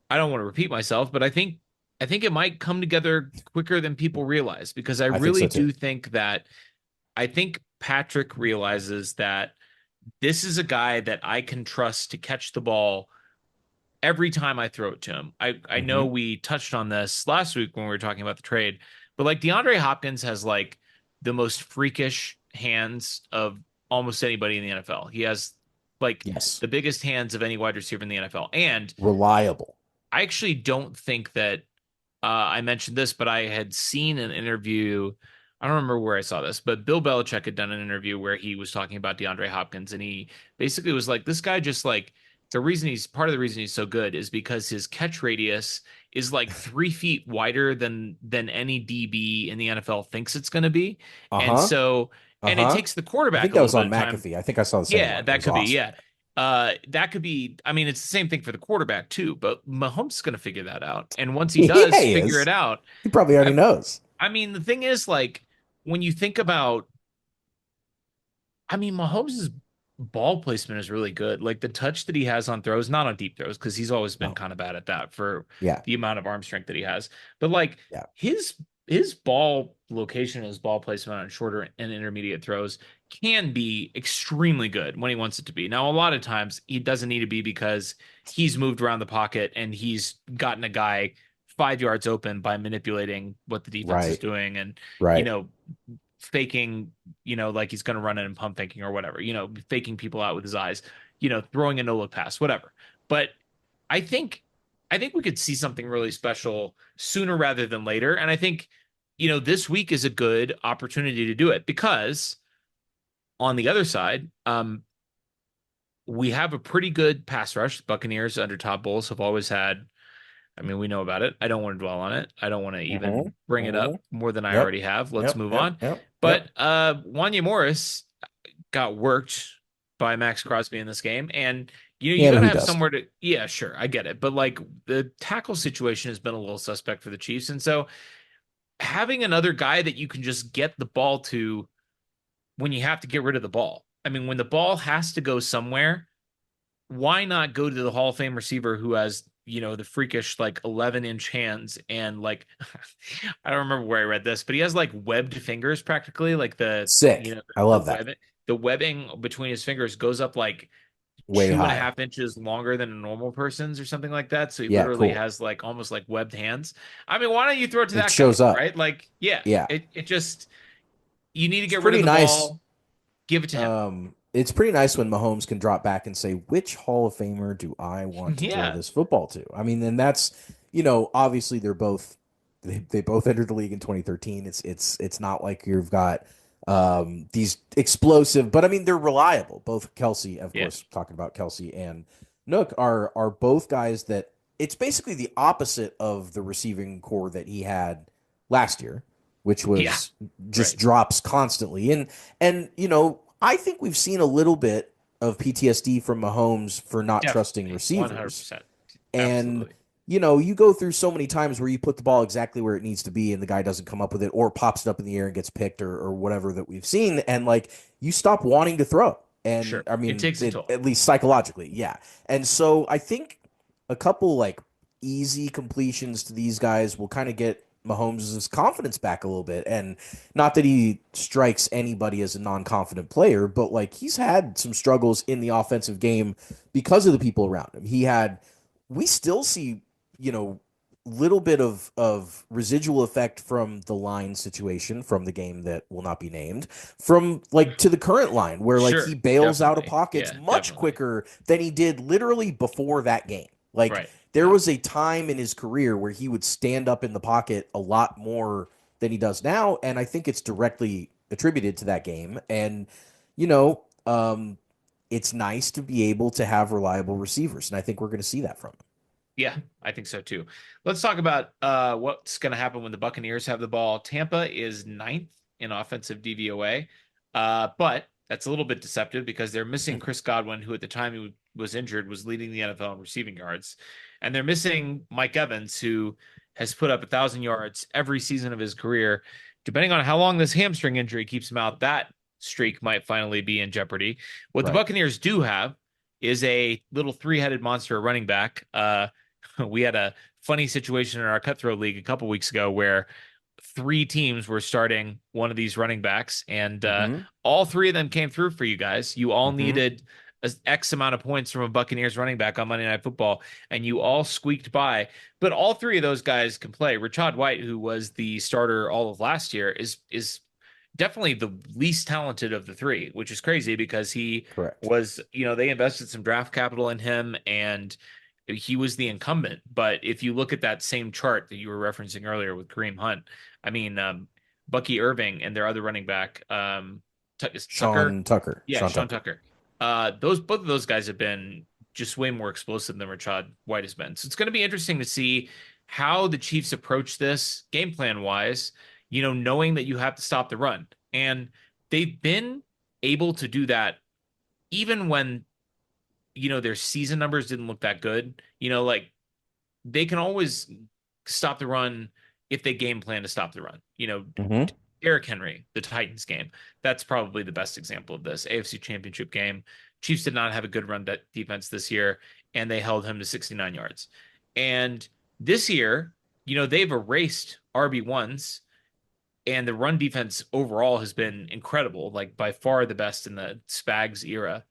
I don't want to repeat myself, but I think it might come together quicker than people realize because I I think really so too. do think that I think Patrick realizes that this is a guy that I can trust to catch the ball every time I throw it to him. I know Hmm. we touched on this last week when we were talking about the trade, but like DeAndre Hopkins has like the most freakish hands of almost anybody in the NFL. He has like Yes. the biggest hands of any wide receiver in the NFL. And Reliable. I actually don't think that I mentioned this, but I had seen an interview. I don't remember where I saw this, but Bill Belichick had done an interview where he was talking about DeAndre Hopkins, and he basically was like, "This guy just like the reason he's part of the reason he's so good is because his catch radius is like 3 feet wider than any DB in the NFL thinks it's going to be, and Uh-huh. so and it Uh-huh. takes the I think quarterback a that little was bit on of time. McAfee. I think I saw the same Yeah, one. It that was could be. awesome. Yeah. That could be. I mean, it's the same thing for the quarterback too, but Mahomes is going to figure that out. And once he Yeah, does he figure it is. out, He probably already I, knows. I mean, the thing is, like, when you think about, I mean, Mahomes' ball placement is really good. Like the touch that he has on throws, not on deep throws, because he's always been No. kind of bad at that for Yeah. the amount of arm strength that he has. But like Yeah. his ball location, his ball placement on shorter and intermediate throws can be extremely good when he wants it to be. Now, a lot of times he doesn't need to be because he's moved around the pocket and he's gotten a guy 5 yards open by manipulating what the defense is Right. doing and you Right. know faking, like he's going to run it and pump faking or whatever, faking people out with his eyes, throwing a no look pass, whatever. But I think, I think we could see something really special sooner rather than later. And I think, this week is a good opportunity to do it because on the other side, we have a pretty good pass rush. Buccaneers under Todd Bowles have always had. I mean, we know about it. I don't want to dwell on it. I don't want to Mm-hmm. even bring it Mm-hmm. up more than I Yep. already have. Let's Yep. move Yep. on. Yep. But Yep. Wanya Morris got worked by Max Crosby in this game. And you Yeah, got but to who have doesn't? somewhere to, yeah, sure, I get it. But like the tackle situation has been a little suspect for the Chiefs. And so having another guy that you can just get the ball to when you have to get rid of the ball. I mean, when the ball has to go somewhere, why not go to the Hall of Fame receiver who has, the freakish like 11-inch hands and like I don't remember where I read this, but he has like webbed fingers practically, like Sick. I the love that. webbing the webbing between his fingers goes up like Way two and a high. half inches longer than a normal person's or something like that. So he Yeah, literally cool. has like almost like webbed hands. I mean, why don't you throw it to It that guy, shows up. right? Like, yeah, Yeah. it just you need to It's get rid of pretty the nice. ball, give it to him. It's pretty nice when Mahomes can drop back and say, which Hall of Famer do I want to throw Yeah, this football to? I mean, and that's, obviously they both entered the league in 2013. It's not like you've got these explosive, but I mean they're reliable. Both Kelsey, of yeah, course, talking about Kelsey and Nook are both guys that it's basically the opposite of the receiving core that he had last year, which yeah, was just right. drops constantly. And I think we've seen a little bit of PTSD from Mahomes for not trusting Definitely, receivers. 100%. And Absolutely. you go through so many times where you put the ball exactly where it needs to be and the guy doesn't come up with it or pops it up in the air and gets picked or whatever that we've seen. And like you stop wanting to throw. And Sure. I It mean, takes a toll. at least psychologically, yeah. And so I think a couple like easy completions to these guys will kind of get Mahomes' confidence back a little bit. And not that he strikes anybody as a non-confident player, but like he's had some struggles in the offensive game because of the people around him. We still see, little bit of residual effect from the line situation from the game that will not be named from like to the current line where like he Sure. bails out of Definitely. pockets Yeah, much definitely. quicker than he did literally before that game. Like Right. there Yeah. was a time in his career where he would stand up in the pocket a lot more than he does now, and I think it's directly attributed to that game. And you know, it's nice to be able to have reliable receivers, and I think we're going to see that from him. Yeah, I think so too. Let's talk about what's going to happen when the Buccaneers have the ball. Tampa is ninth in offensive DVOA, but that's a little bit deceptive because they're missing Chris Godwin, who at the time he was injured was leading the NFL in receiving yards, and they're missing Mike Evans, who has put up 1,000 yards every season of his career. Depending on how long this hamstring injury keeps him out, that streak might finally be in jeopardy. What the Right. Buccaneers do have is a little three-headed monster running back. We had a funny situation in our cutthroat league a couple weeks ago where 3 teams were starting one of these running backs, and all 3 of them came through for you guys. You all needed X amount of points from a Buccaneers running back on Monday Night Football, and you all squeaked by. But all 3 of those guys can play. Rashad White, who was the starter all of last year, is definitely the least talented of the 3, which is crazy because he Correct. was, they invested some draft capital in him, and he was the incumbent. But if you look at that same chart that you were referencing earlier with Kareem Hunt, I mean, Bucky Irving and their other running back, Sean Tucker. Yeah, Sean Tucker. Both of those guys have been just way more explosive than Rashad White has been. So it's going to be interesting to see how the Chiefs approach this game plan wise, knowing that you have to stop the run. And they've been able to do that even when, their season numbers didn't look that good. Like they can always stop the run if they game plan to stop the run. Derrick Henry, the Titans game, that's probably the best example of this. AFC Championship game. Chiefs did not have a good run defense this year, and they held him to 69 yards. And this year, they've erased RB1s, and the run defense overall has been incredible, like by far the best in the Spags era.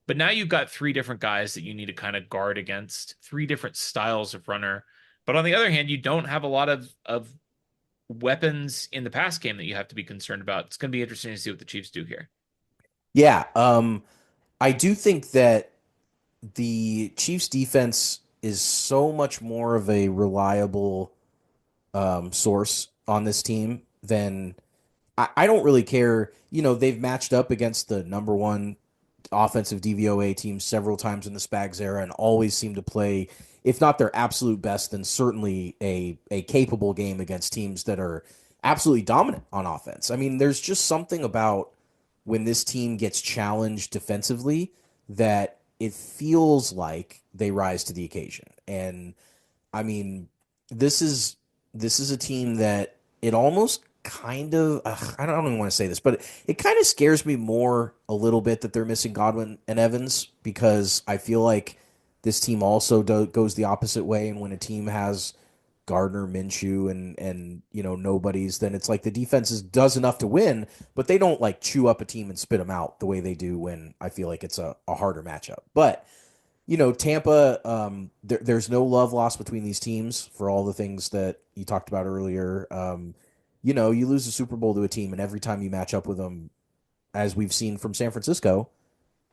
But now you've got 3 different guys that you need to kind of guard against, 3 different styles of runner. But on the other hand, you don't have a lot of weapons in the pass game that you have to be concerned about. It's going to be interesting to see what the Chiefs do here. Yeah. I do think that the Chiefs defense is so much more of a reliable source on this team than I don't really care. They've matched up against the number 1 offensive DVOA team several times in the Spags era and always seem to play, if not their absolute best, then certainly a capable game against teams that are absolutely dominant on offense. I mean, there's just something about when this team gets challenged defensively that it feels like they rise to the occasion. And I mean, this is a team that it almost kind of, I don't even want to say this, but it kind of scares me more a little bit that they're missing Godwin and Evans, because I feel like this team also goes the opposite way. And when a team has Gardner, Minshew, and nobodies, then it's like the defense does enough to win, but they don't like chew up a team and spit them out the way they do when I feel like it's a harder matchup. But Tampa, there's no love lost between these teams for all the things that you talked about earlier. You lose the Super Bowl to a team, and every time you match up with them, as we've seen from San Francisco,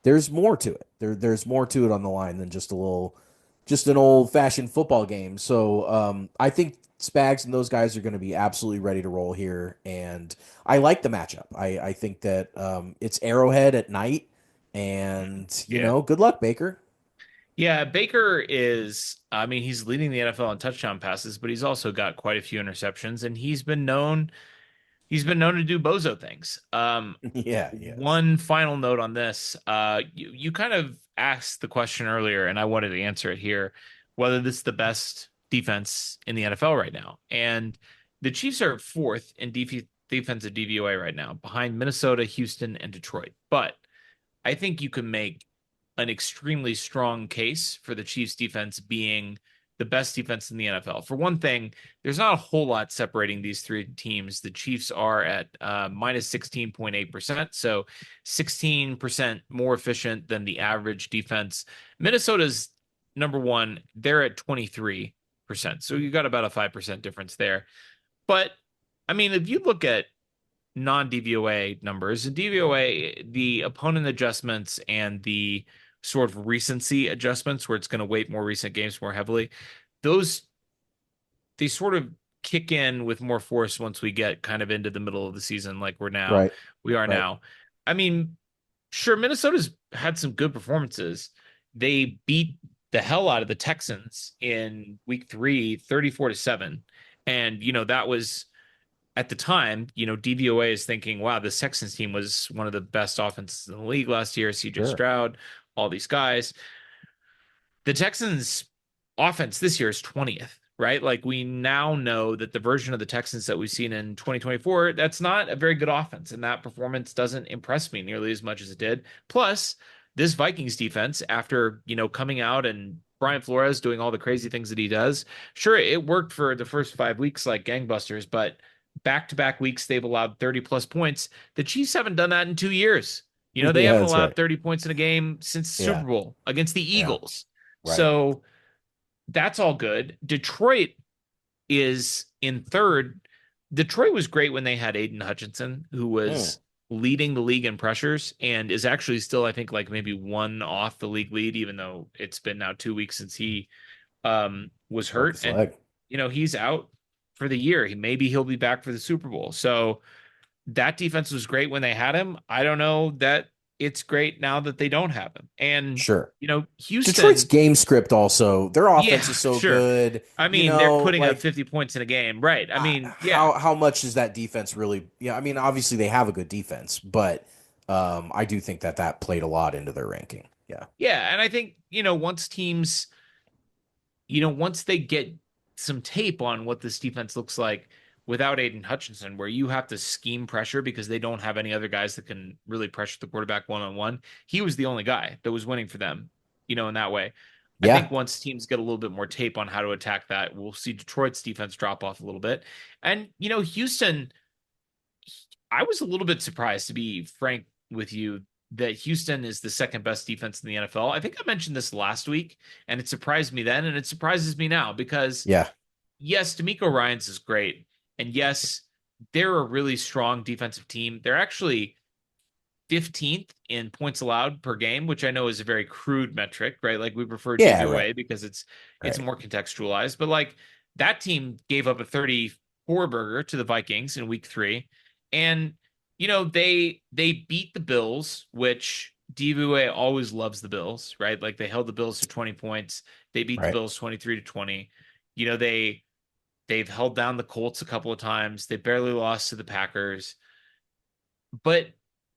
there's more to it. There's more to it on the line than just an old-fashioned football game. So I think Spags and those guys are going to be absolutely ready to roll here, and I like the matchup. I think that it's Arrowhead at night, and good luck, Baker. Yeah, Baker is, he's leading the NFL in touchdown passes, but he's also got quite a few interceptions, and he's been known to do bozo things. Yeah. One final note on this. You kind of asked the question earlier, and I wanted to answer it here, whether this is the best defense in the NFL right now. And the Chiefs are 4th in defensive DVOA right now, behind Minnesota, Houston, and Detroit. But I think you can make an extremely strong case for the Chiefs defense being the best defense in the NFL. For one thing, there's not a whole lot separating these 3 teams. The Chiefs are at minus 16.8%, so 16% more efficient than the average defense. Minnesota's number 1, they're at 23%, so you got about a 5% difference there. But if you look at non-DVOA numbers, in DVOA, the opponent adjustments and the sort of recency adjustments, where it's going to weight more recent games more heavily, they sort of kick in with more force once we get kind of into the middle of the season, like we are now. Sure, Minnesota's had some good performances. They beat the hell out of the Texans in week 3, 34-7. And, that was at the time, DVOA is thinking, wow, this Texans team was one of the best offenses in the league last year. CJ Sure. Stroud, all these guys. The Texans offense this year is 20th, right? Like we now know that the version of the Texans that we've seen in 2024, that's not a very good offense. And that performance doesn't impress me nearly as much as it did. Plus, this Vikings defense, after, coming out and Brian Flores doing all the crazy things that he does, sure, it worked for the first 5 weeks like gangbusters, but back-to-back weeks, they've allowed 30 plus points. The Chiefs haven't done that in 2 years. They Yeah, haven't that's allowed right. 30 points in a game since the Yeah. Super Bowl against the Yeah. Eagles. Right. So that's all good. Detroit is in third. Detroit was great when they had Aiden Hutchinson, who was leading the league in pressures and is actually still, I think, like maybe one off the league lead, even though it's been now 2 weeks since he was Broke hurt. his And, leg. he's out for the year. Maybe he'll be back for the Super Bowl. So that defense was great when they had him. I don't know that it's great now that they don't have him. And, Sure. Detroit's Houston, game script also, their offense yeah, is so sure. good. I mean, they're putting up Like 50 points in a game, right? I mean, yeah, how much is that defense really? Yeah, I mean, obviously they have a good defense, but I do think that played a lot into their ranking. Yeah. yeah. And I think, once teams, once they get some tape on what this defense looks like without Aiden Hutchinson, where you have to scheme pressure because they don't have any other guys that can really pressure the quarterback one on one. He was the only guy that was winning for them, in that way. I Yeah. think once teams get a little bit more tape on how to attack that, we'll see Detroit's defense drop off a little bit. And, Houston, I was a little bit surprised, to be frank with you, that Houston is the second best defense in the NFL. I think I mentioned this last week, and it surprised me then, and it surprises me now because, Yeah. yes, D'Amico Ryans is great. And yes, they're a really strong defensive team. They're actually 15th in points allowed per game, which I know is a very crude metric, right? Like we prefer Yeah, DVOA right. because it's Right. more contextualized. But like that team gave up a 34 burger to the Vikings in week 3. And they beat the Bills, which DVOA always loves the Bills, right? Like they held the Bills to 20 points. They beat the Right. Bills 23-20. They've held down the Colts a couple of times. They barely lost to the Packers. But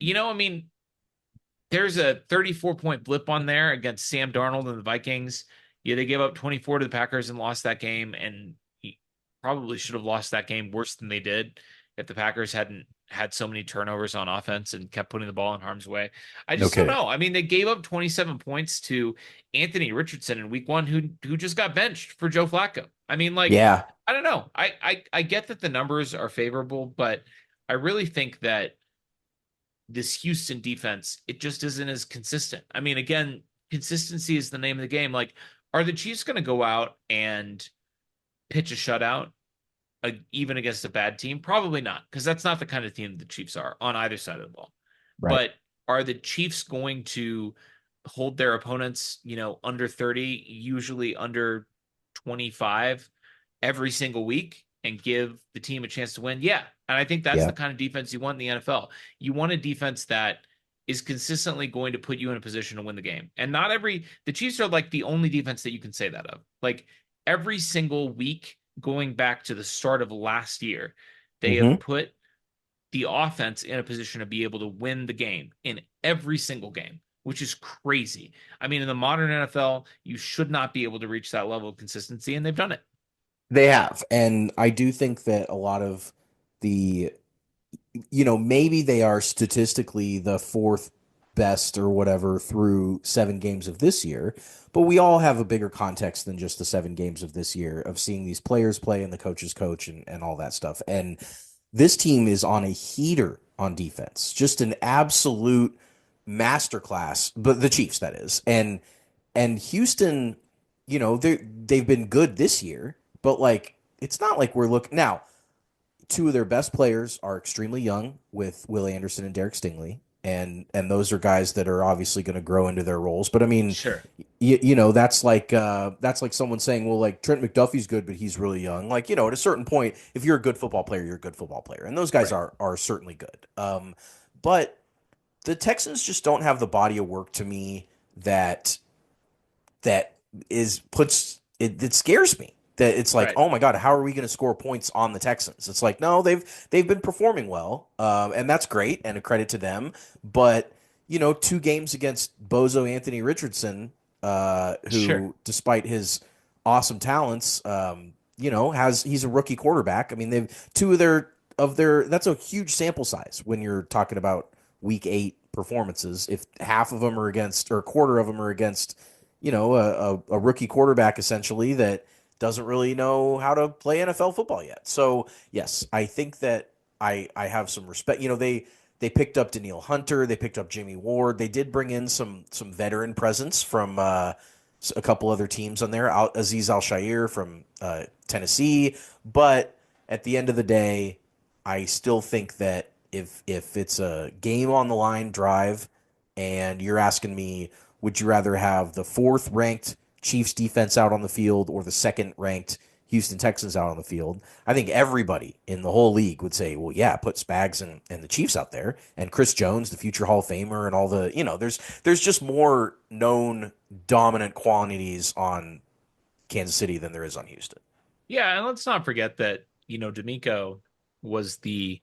I mean, there's a 34-point blip on there against Sam Darnold and the Vikings. Yeah, they gave up 24 to the Packers and lost that game, and he probably should have lost that game worse than they did if the Packers hadn't had so many turnovers on offense and kept putting the ball in harm's way. I No just don't kidding. know. I mean, they gave up 27 points to Anthony Richardson in week 1, who just got benched for Joe Flacco. I mean, like, Yeah. I don't know. I get that the numbers are favorable, but I really think that this Houston defense, it just isn't as consistent. I mean, again, consistency is the name of the game. Like, are the Chiefs going to go out and pitch a shutout, even against a bad team? Probably not, because that's not the kind of team the Chiefs are on either side of the ball. Right. But are the Chiefs going to hold their opponents, under 30, usually under 25 every single week and give the team a chance to win? Yeah. And I think that's Yeah. the kind of defense you want in the NFL. You want a defense that is consistently going to put you in a position to win the game. And the Chiefs are like the only defense that you can say that of. Like every single week going back to the start of last year, they have put the offense in a position to be able to win the game in every single game, which is crazy. I mean, in the modern NFL, you should not be able to reach that level of consistency, and they've done it. They have. And I do think that a lot of the, maybe they are statistically the fourth best or whatever through 7 games of this year, but we all have a bigger context than just the 7 games of this year of seeing these players play and the coaches coach and all that stuff. And this team is on a heater on defense, just an absolute masterclass, but the Chiefs, that is. And Houston, they've been good this year, but like it's not like we're looking now. 2 of their best players are extremely young with Will Anderson and Derek Stingley. And those are guys that are obviously going to grow into their roles. But I mean, Sure. that's like someone saying, well, like Trent McDuffie's good, but he's really young. Like, at a certain point, if you're a good football player, you're a good football player. And those guys Right. are certainly good. But the Texans just don't have the body of work to me that that scares me. that it's like, Right. oh my God, how are we going to score points on the Texans? It's like, no, they've been performing well, and that's great and a credit to them. But 2 games against Bozo Anthony Richardson, Sure. who, despite his awesome talents, he's a rookie quarterback. I mean, they've two of their that's a huge sample size when you're talking about week 8 performances. If half of them are against, or a quarter of them are against, a rookie quarterback essentially that doesn't really know how to play NFL football yet. So yes, I think that I have some respect. They picked up Daniil Hunter, they picked up Jimmy Ward. They did bring in some veteran presence from a couple other teams on there. Aziz Al-Shair from Tennessee, but at the end of the day, I still think that if it's a game on the line drive, and you're asking me, would you rather have the 4th ranked Chiefs defense out on the field or the 2nd ranked Houston Texans out on the field? I think everybody in the whole league would say, well, yeah, put Spags and the Chiefs out there, and Chris Jones, the future Hall of Famer, and all the, there's just more known dominant quantities on Kansas City than there is on Houston. Yeah, and let's not forget that, D'Amico was the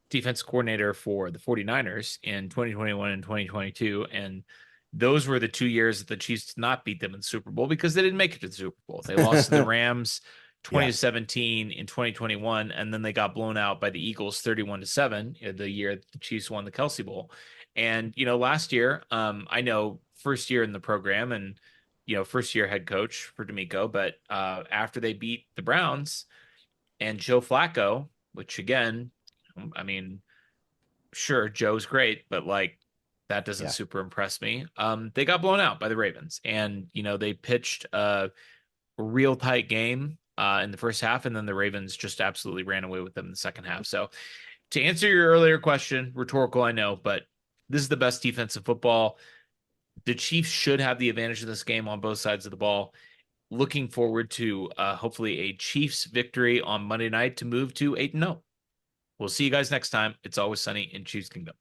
defense coordinator for the 49ers in 2021 and 2022, and those were the 2 years that the Chiefs did not beat them in the Super Bowl because they didn't make it to the Super Bowl. They lost to the Rams 2017 in 2021, and then they got blown out by the Eagles 31-7, the year the Chiefs won the Kelsey Bowl. And last year, I know first year in the program and first year head coach for D'Amico, but after they beat the Browns and Joe Flacco, which again, I mean, sure, Joe's great, but like that doesn't super impress me. They got blown out by the Ravens, and they pitched a real tight game in the first half, and then the Ravens just absolutely ran away with them in the second half. So, to answer your earlier question, rhetorical, I know, but this is the best defensive football. The Chiefs should have the advantage of this game on both sides of the ball. Looking forward to hopefully a Chiefs victory on Monday night to move to 8-0. We'll see you guys next time. It's always sunny in Chiefs Kingdom.